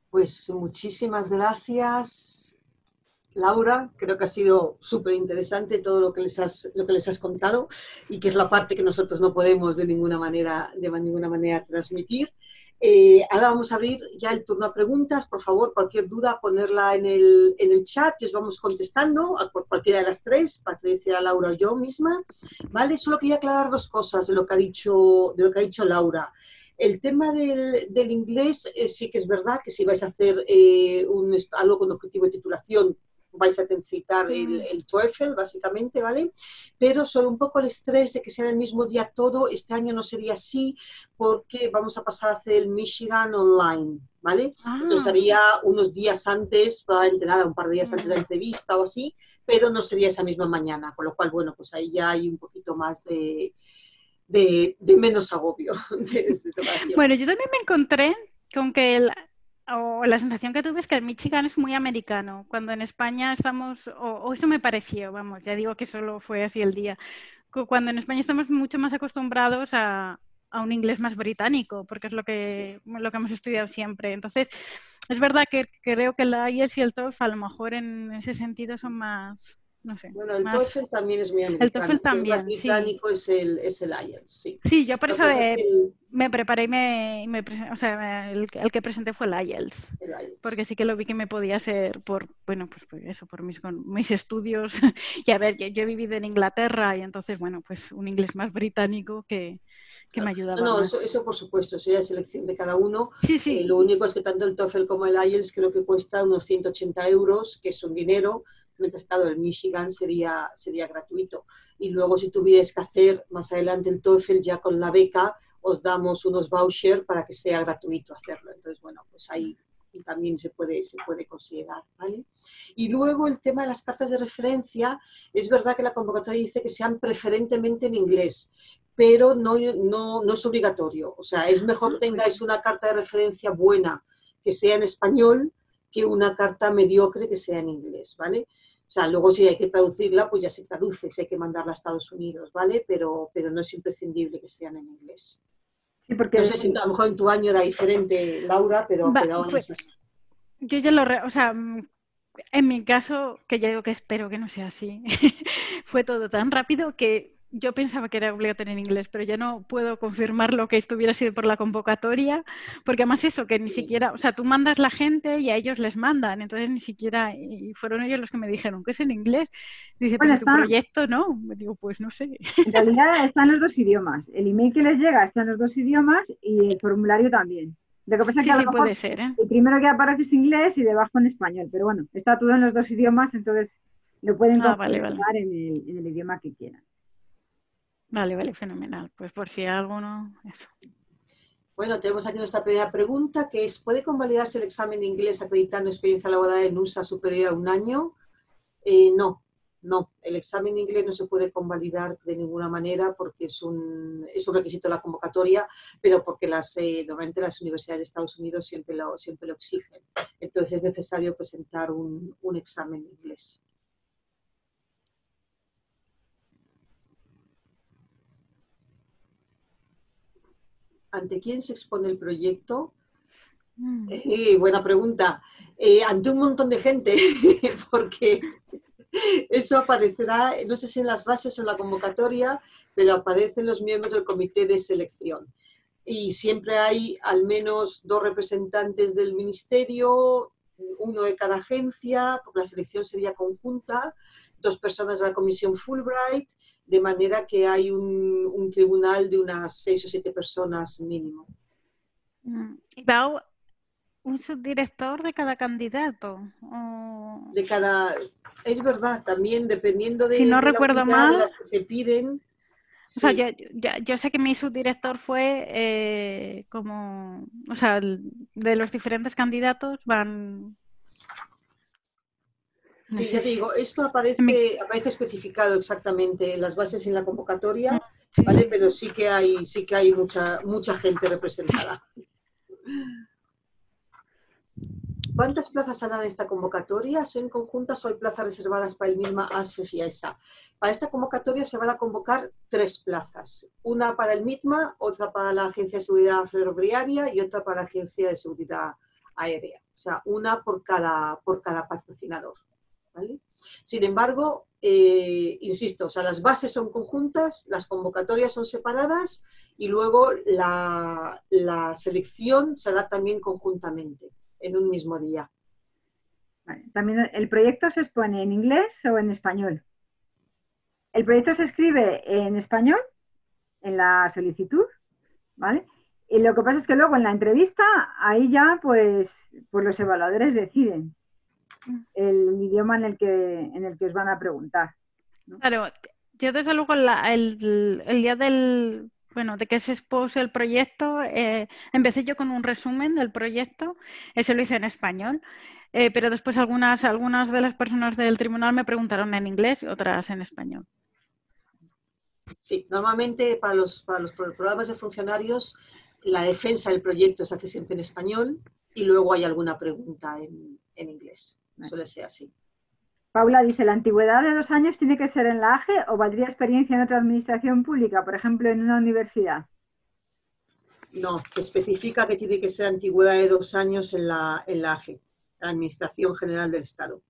Pues muchísimas gracias, Laura. Creo que ha sido súper interesante todo lo que les has contado y que es la parte que nosotros no podemos de ninguna manera transmitir. Ahora vamos a abrir ya el turno a preguntas. Por favor, cualquier duda, ponerla en el chat y os vamos contestando por cualquiera de las tres, Patricia, Laura o yo misma. ¿Vale? Solo quería aclarar dos cosas de lo que ha dicho Laura. El tema del inglés, sí que es verdad que si vais a hacer algo con objetivo de titulación, vais a necesitar el TOEFL, básicamente, ¿vale? Pero sobre un poco el estrés de que sea el mismo día todo, este año no sería así, porque vamos a pasar a hacer el Michigan online, ¿vale? Entonces haría unos días antes, probablemente nada, un par de días antes de la entrevista o así, pero no sería esa misma mañana, con lo cual, bueno, pues ahí ya hay un poquito más de menos agobio. Bueno, yo también me encontré con que la sensación que tuve es que el Michigan es muy americano, cuando en España estamos, o eso me pareció, vamos, ya digo que solo fue así el día, cuando en España estamos mucho más acostumbrados a un inglés más británico, porque es lo que hemos estudiado siempre. Entonces, es verdad que creo que la IELTS y el TOEFL a lo mejor en ese sentido son más... No sé, bueno, el TOEFL también es muy americano. El TOEFL también, el más británico sí. es el IELTS, sí. Sí, yo por eso me preparé o sea, el que presenté fue el IELTS, porque sí que lo vi que me podía ser por mis estudios. Y a ver, yo he vivido en Inglaterra y entonces, bueno, pues un inglés más británico que me ayudaba más. Eso por supuesto, eso ya es elección de cada uno. Sí. Lo único es que tanto el TOEFL como el IELTS creo que cuesta unos 180 euros, que es un dinero, mientras claro, el Michigan sería gratuito. Y luego si tuvierais que hacer más adelante el TOEFL ya con la beca, os damos unos vouchers para que sea gratuito hacerlo. Entonces, bueno, pues ahí también se puede considerar, ¿vale? Y luego el tema de las cartas de referencia, es verdad que la convocatoria dice que sean preferentemente en inglés, pero no es obligatorio. O sea, es mejor que tengáis una carta de referencia buena que sea en español que una carta mediocre que sea en inglés, ¿vale? O sea, luego si hay que traducirla, pues ya se traduce, si hay que mandarla a Estados Unidos, ¿vale? Pero no es imprescindible que sean en inglés. Sí, porque no sé si a lo mejor en tu año era diferente, Laura, pero aún es así. Yo ya o sea, en mi caso, que ya digo que espero que no sea así, fue todo tan rápido que yo pensaba que era obligatorio en inglés, pero ya no puedo confirmar lo que estuviera sido por la convocatoria, porque además eso, que ni siquiera, o sea, tú mandas la gente y a ellos les mandan, entonces ni siquiera, y fueron ellos los que me dijeron que es en inglés. Dice, bueno, pues tu proyecto no, me digo, pues no sé. En realidad están los dos idiomas, el email que les llega está en los dos idiomas y el formulario también. Lo que pasa es que sí, puede ser, ¿eh? El primero que aparece es inglés y debajo en español, pero bueno, está todo en los dos idiomas, entonces lo pueden configurar en el idioma que quieran. Vale, fenomenal. Pues por si hay alguno, eso. Bueno, tenemos aquí nuestra primera pregunta, que es, ¿puede convalidarse el examen de inglés acreditando experiencia laboral en USA superior a un año? No. No, el examen de inglés no se puede convalidar de ninguna manera porque es un requisito de la convocatoria, pero porque normalmente las universidades de Estados Unidos siempre lo exigen. Entonces es necesario presentar un examen de inglés. ¿Ante quién se expone el proyecto? Buena pregunta. Ante un montón de gente, porque eso aparecerá, no sé si en las bases o en la convocatoria, pero aparecen los miembros del comité de selección. Y siempre hay al menos 2 representantes del ministerio, uno de cada agencia, porque la selección sería conjunta, 2 personas de la comisión Fulbright, de manera que hay un tribunal de unas 6 o 7 personas mínimo. ¿Y va un subdirector de cada candidato? De cada, es verdad, también dependiendo de, si no de la recuerdo unidad mal, de las que se piden. O sea, Sí. yo sé que mi subdirector fue como, o sea, de los diferentes candidatos van... No Sí, sé ya te si- digo, esto en mi- aparece especificado exactamente en las bases y en la convocatoria, sí, ¿vale? sí. Pero sí que hay mucha gente representada. ¿Cuántas plazas habrá en esta convocatoria? ¿Son conjuntas o hay plazas reservadas para el MILMA, ASFEF y AESA? Para esta convocatoria se van a convocar 3 plazas. Una para el MITMA, otra para la Agencia de Seguridad Ferroviaria y otra para la Agencia de Seguridad Aérea. O sea, una por cada patrocinador, ¿vale? Sin embargo, insisto, o sea, las bases son conjuntas, las convocatorias son separadas y luego la selección se hará también conjuntamente, en un mismo día. Vale. También el proyecto se expone en inglés o en español. El proyecto se escribe en español, en la solicitud, ¿vale? Y lo que pasa es que luego en la entrevista, ahí ya pues los evaluadores deciden el idioma en el que os van a preguntar, ¿no? Claro, yo desde luego el día de que se expuso el proyecto, empecé yo con un resumen del proyecto, ese lo hice en español, pero después algunas de las personas del tribunal me preguntaron en inglés y otras en español. Sí, normalmente para los programas de funcionarios la defensa del proyecto se hace siempre en español y luego hay alguna pregunta en inglés. Suele ser así. Paula dice, ¿la antigüedad de 2 años tiene que ser en la AGE o valdría experiencia en otra administración pública, por ejemplo, en una universidad? No, se especifica que tiene que ser antigüedad de 2 años en la AGE, la Administración General del Estado,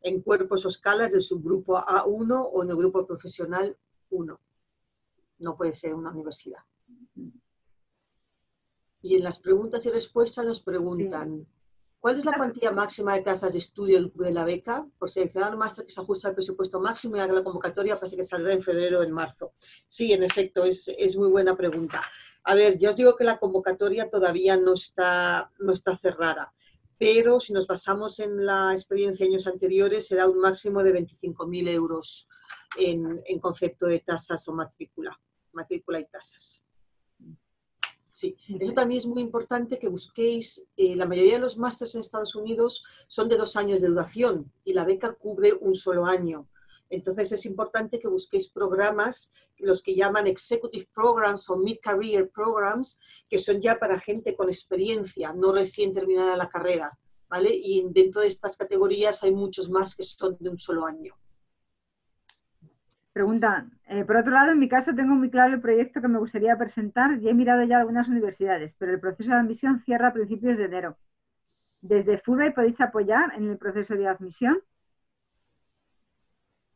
en cuerpos o escalas del subgrupo A1 o en el grupo profesional 1. No puede ser una universidad. Y en las preguntas y respuestas nos preguntan, ¿cuál es la cuantía máxima de tasas de estudio de la beca? Por seleccionar un máster que se ajusta al presupuesto máximo y haga la convocatoria, parece que saldrá en febrero o en marzo. Sí, en efecto, es muy buena pregunta. A ver, yo os digo que la convocatoria todavía no está cerrada, pero si nos basamos en la experiencia de años anteriores, será un máximo de 25.000 euros en concepto de tasas o matrícula y tasas. Sí, eso también es muy importante que busquéis, la mayoría de los másters en Estados Unidos son de 2 años de duración y la beca cubre un solo año. Entonces es importante que busquéis programas, los que llaman Executive Programs o Mid-Career Programs, que son ya para gente con experiencia, no recién terminada la carrera, ¿vale? Y dentro de estas categorías hay muchos más que son de un solo año. Pregunta, por otro lado, en mi caso tengo muy claro el proyecto que me gustaría presentar y he mirado ya algunas universidades, pero el proceso de admisión cierra a principios de enero. ¿Desde Fulbright podéis apoyar en el proceso de admisión?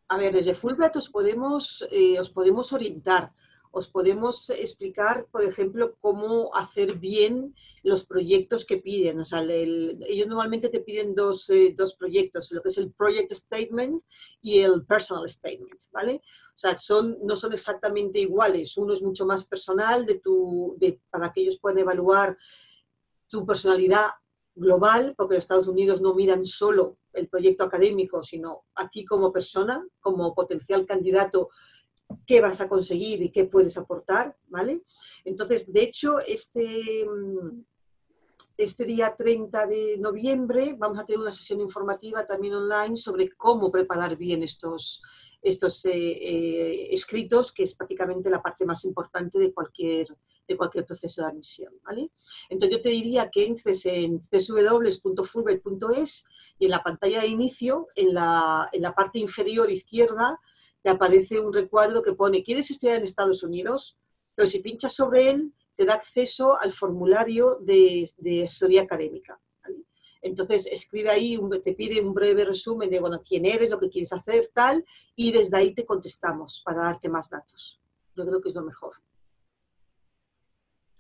A ver, desde Fulbright os podemos orientar, os podemos explicar, por ejemplo, cómo hacer bien los proyectos que piden. O sea, ellos normalmente te piden dos proyectos, lo que es el Project Statement y el Personal Statement, ¿vale? O sea, no son exactamente iguales. Uno es mucho más personal para que ellos puedan evaluar tu personalidad global, porque los Estados Unidos no miran solo el proyecto académico, sino a ti como persona, como potencial candidato, qué vas a conseguir y qué puedes aportar, ¿vale? Entonces, de hecho, este día 30 de noviembre vamos a tener una sesión informativa también online sobre cómo preparar bien estos escritos, que es prácticamente la parte más importante de cualquier proceso de admisión, ¿vale? Entonces yo te diría que entres en www.fulbright.es y en la pantalla de inicio, en la parte inferior izquierda, te aparece un recuadro que pone ¿quieres estudiar en Estados Unidos? Pero si pinchas sobre él, te da acceso al formulario de asesoría académica, ¿vale? Entonces escribe ahí, te pide un breve resumen de bueno, quién eres, lo que quieres hacer, tal, y desde ahí te contestamos para darte más datos. Yo creo que es lo mejor.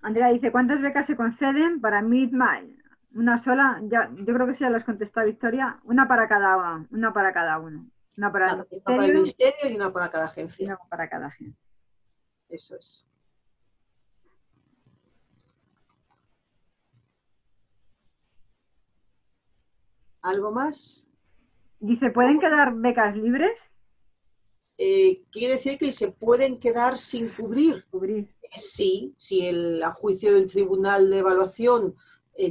Andrea dice, ¿cuántas becas se conceden? Para mí, una sola. Ya, yo creo que sí ya las contestado, Victoria. Una para cada uno. Una para Claro, una para el ministerio y una para cada agencia. Una para cada agencia. Eso es. ¿Algo más? Dice, ¿pueden quedar becas libres? Quiere decir que se pueden quedar sin cubrir. Sí, si a juicio del Tribunal de Evaluación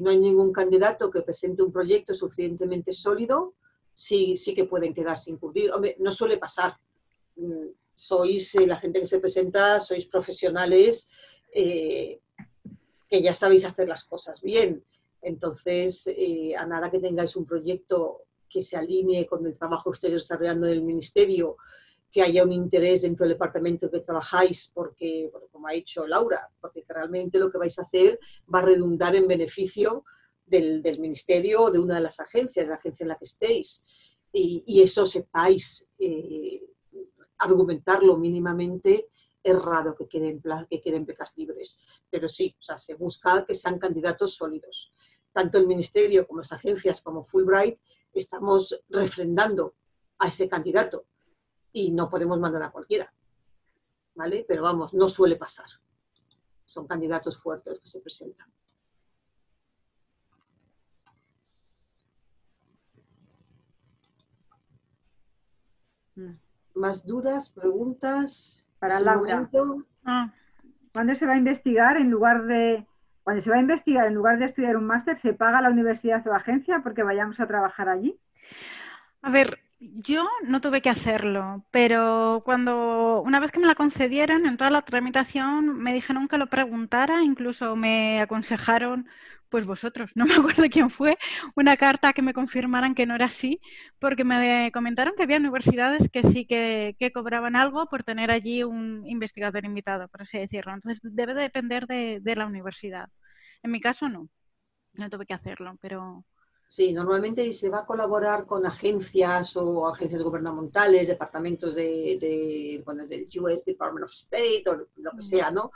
no hay ningún candidato que presente un proyecto suficientemente sólido, sí que pueden quedar sin cubrir. Hombre, no suele pasar. Sois, la gente que se presenta, sois profesionales que ya sabéis hacer las cosas bien. Entonces, a nada que tengáis un proyecto que se alinee con el trabajo que estáis desarrollando en el Ministerio, que haya un interés dentro del departamento que trabajáis, porque, bueno, como ha dicho Laura, porque realmente lo que vais a hacer va a redundar en beneficio del Ministerio o de una de las agencias, de la agencia en la que estéis. Y eso sepáis argumentarlo mínimamente, es raro que queden becas libres. Pero sí, o sea, se busca que sean candidatos sólidos. Tanto el Ministerio como las agencias como Fulbright estamos refrendando a ese candidato. Y no podemos mandar a cualquiera, ¿vale? Pero vamos, no suele pasar. Son candidatos fuertes que se presentan. ¿Más dudas, preguntas? Para Laura. ¿Cuándo se va a investigar cuando se va a investigar en lugar de estudiar un máster, se paga la universidad o agencia porque vayamos a trabajar allí? A ver, yo no tuve que hacerlo, pero una vez que me la concedieron, en toda la tramitación me dijeron que lo preguntara, incluso me aconsejaron, pues vosotros, no me acuerdo quién fue, una carta que me confirmaran que no era así, porque me comentaron que había universidades que sí que cobraban algo por tener allí un investigador invitado, por así decirlo. Entonces debe de depender de la universidad. En mi caso no tuve que hacerlo, pero... Sí, normalmente se va a colaborar con agencias o agencias gubernamentales, departamentos del US Department of State o lo que sea, ¿no?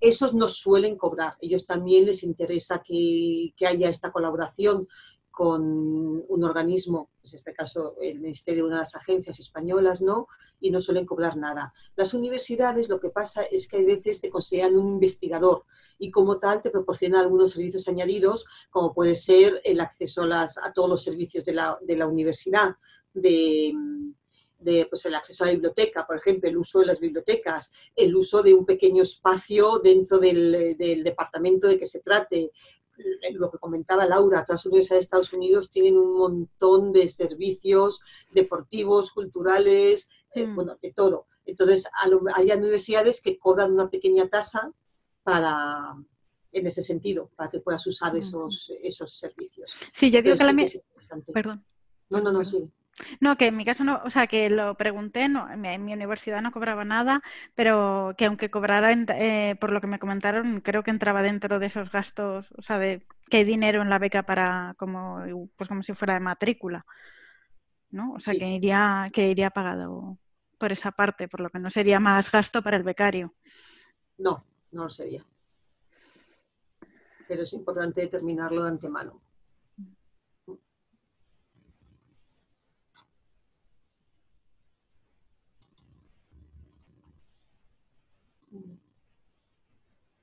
Esos no suelen cobrar. Ellos también les interesa que haya esta colaboración con un organismo, pues en este caso el Ministerio de una de las agencias españolas, ¿no? Y no suelen cobrar nada. Las universidades lo que pasa es que a veces te consideran un investigador y como tal te proporcionan algunos servicios añadidos, como puede ser el acceso a todos los servicios de la universidad, pues el acceso a la biblioteca, por ejemplo, el uso de las bibliotecas, el uso de un pequeño espacio dentro del departamento de que se trate. Lo que comentaba Laura, todas las universidades de Estados Unidos tienen un montón de servicios deportivos, culturales, bueno, de todo. Entonces, hay universidades que cobran una pequeña tasa en ese sentido, para que puedas usar esos servicios. Sí, yo digo que Perdón. No, sí. No, que en mi caso no, o sea, que lo pregunté, no, en mi universidad no cobraba nada, pero que aunque cobrara, por lo que me comentaron, creo que entraba dentro de esos gastos, o sea, de que hay dinero en la beca para como si fuera de matrícula, ¿no? O sea, sí, que iría pagado por esa parte, por lo que no sería más gasto para el becario. No lo sería. Pero es importante determinarlo de antemano.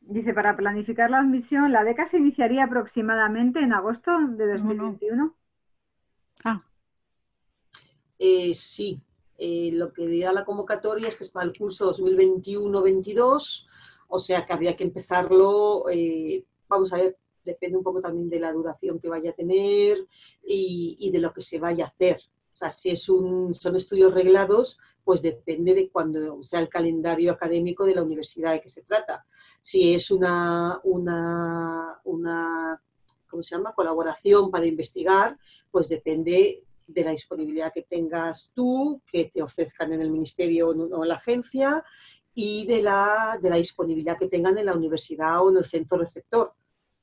Dice, para planificar la admisión, ¿la beca se iniciaría aproximadamente en agosto de 2021? No. Sí. Lo que dirá la convocatoria es que es para el curso 2021-22, o sea que habría que empezarlo, vamos a ver, depende un poco también de la duración que vaya a tener y de lo que se vaya a hacer. O sea, si son estudios reglados, pues depende de cuando sea el calendario académico de la universidad de que se trata. Si es una ¿cómo se llama?, colaboración para investigar, pues depende de la disponibilidad que tengas tú, que te ofrezcan en el ministerio o en la agencia, y de la disponibilidad que tengan en la universidad o en el centro receptor.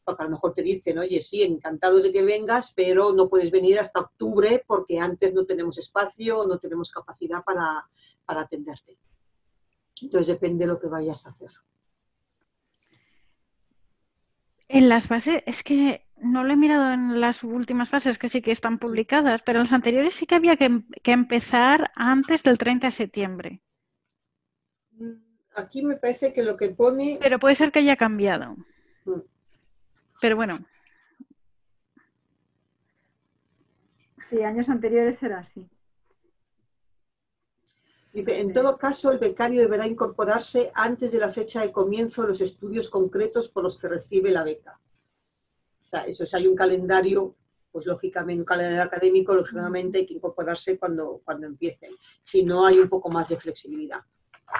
Porque a lo mejor te dicen, oye, sí, encantados de que vengas, pero no puedes venir hasta octubre porque antes no tenemos espacio, no tenemos capacidad para atenderte. Entonces depende de lo que vayas a hacer. En las bases, es que no lo he mirado en las últimas fases, que sí que están publicadas, pero en las anteriores sí que había que empezar antes del 30 de septiembre. Aquí me parece que lo que pone... Pero puede ser que haya cambiado. Pero bueno. Sí, años anteriores era así. Dice, en todo caso, el becario deberá incorporarse antes de la fecha de comienzo de los estudios concretos por los que recibe la beca. O sea, eso, si hay un calendario, pues lógicamente, un calendario académico, lógicamente hay que incorporarse cuando empiecen. Si no, hay un poco más de flexibilidad.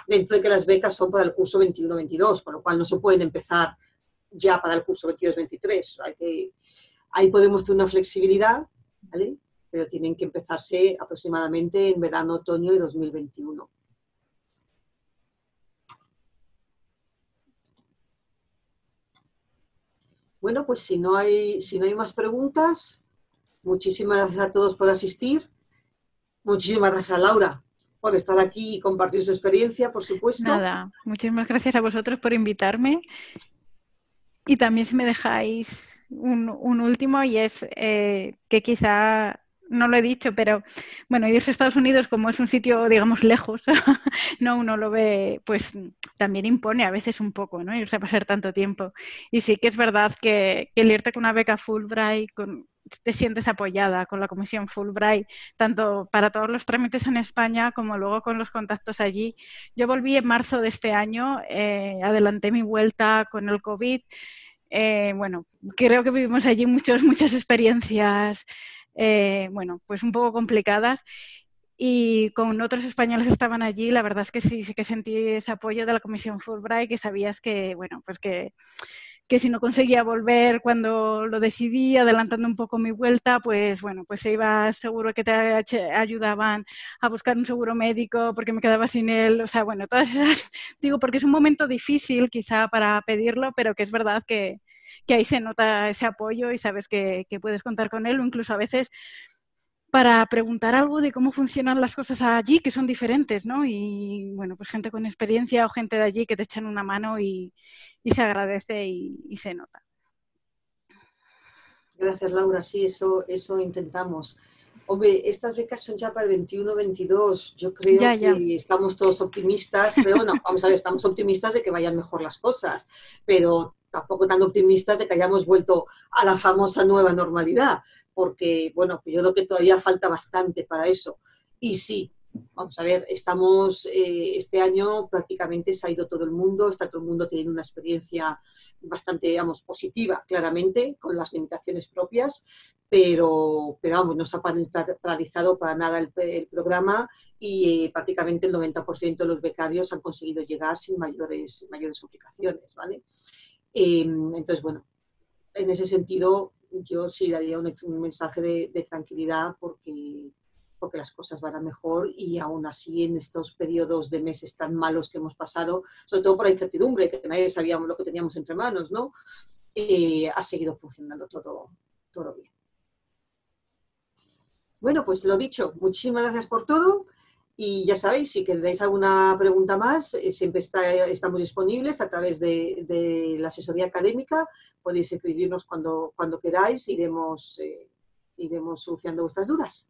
Dentro de que las becas son para el curso 21-22, con lo cual no se pueden empezar ya para el curso 22-23. Ahí podemos tener una flexibilidad, ¿vale?, pero tienen que empezarse aproximadamente en verano-otoño de 2021. Bueno, pues si no hay más preguntas, muchísimas gracias a todos por asistir. Muchísimas gracias a Laura por estar aquí y compartir su experiencia, por supuesto. Nada, muchísimas gracias a vosotros por invitarme. Y también si me dejáis un último, y es que quizá no lo he dicho, pero bueno, irse a Estados Unidos, como es un sitio, digamos, lejos, no, uno lo ve, pues también impone a veces un poco, ¿no?, irse a pasar tanto tiempo. Y sí que es verdad que el irte con una beca Fulbright, te sientes apoyada con la comisión Fulbright, tanto para todos los trámites en España como luego con los contactos allí. Yo volví en marzo de este año, adelanté mi vuelta con el COVID. Bueno, creo que vivimos allí muchas experiencias, bueno, pues un poco complicadas, y con otros españoles que estaban allí, la verdad es que sí que sentí ese apoyo de la Comisión Fulbright, que sabías que, bueno, pues que si no conseguía volver cuando lo decidí, adelantando un poco mi vuelta, pues bueno, pues se iba seguro que te ayudaban a buscar un seguro médico porque me quedaba sin él. O sea, bueno, todas esas, digo, porque es un momento difícil quizá para pedirlo, pero que es verdad que ahí se nota ese apoyo y sabes que puedes contar con él, o incluso a veces para preguntar algo de cómo funcionan las cosas allí, que son diferentes, ¿no? Y bueno, pues gente con experiencia o gente de allí que te echan una mano y se agradece y se nota. Gracias, Laura. Sí, eso intentamos. Hombre, estas becas son ya para el 21-22. Yo creo que estamos todos optimistas, pero bueno, vamos a ver, estamos optimistas de que vayan mejor las cosas, pero tampoco tan optimistas de que hayamos vuelto a la famosa nueva normalidad, porque, bueno, yo creo que todavía falta bastante para eso. Y sí, vamos a ver, este año prácticamente se ha ido todo el mundo, está todo el mundo teniendo una experiencia bastante, digamos, positiva, claramente, con las limitaciones propias, pero vamos, no se ha paralizado para nada el programa, y prácticamente el 90% de los becarios han conseguido llegar sin mayores complicaciones, ¿vale? Entonces, bueno, en ese sentido yo sí daría un mensaje de tranquilidad, porque las cosas van a mejor, y aún así en estos periodos de meses tan malos que hemos pasado, sobre todo por la incertidumbre, que nadie sabíamos lo que teníamos entre manos, ¿no? Ha seguido funcionando todo bien. Bueno, pues lo dicho, muchísimas gracias por todo, y ya sabéis, si queréis alguna pregunta más, siempre estamos disponibles a través de la asesoría académica. Podéis escribirnos cuando queráis, iremos solucionando vuestras dudas.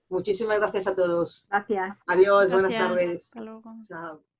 Muchísimas gracias a todos. Gracias. Adiós, Gracias. buenas tardes. Hasta luego. Chao.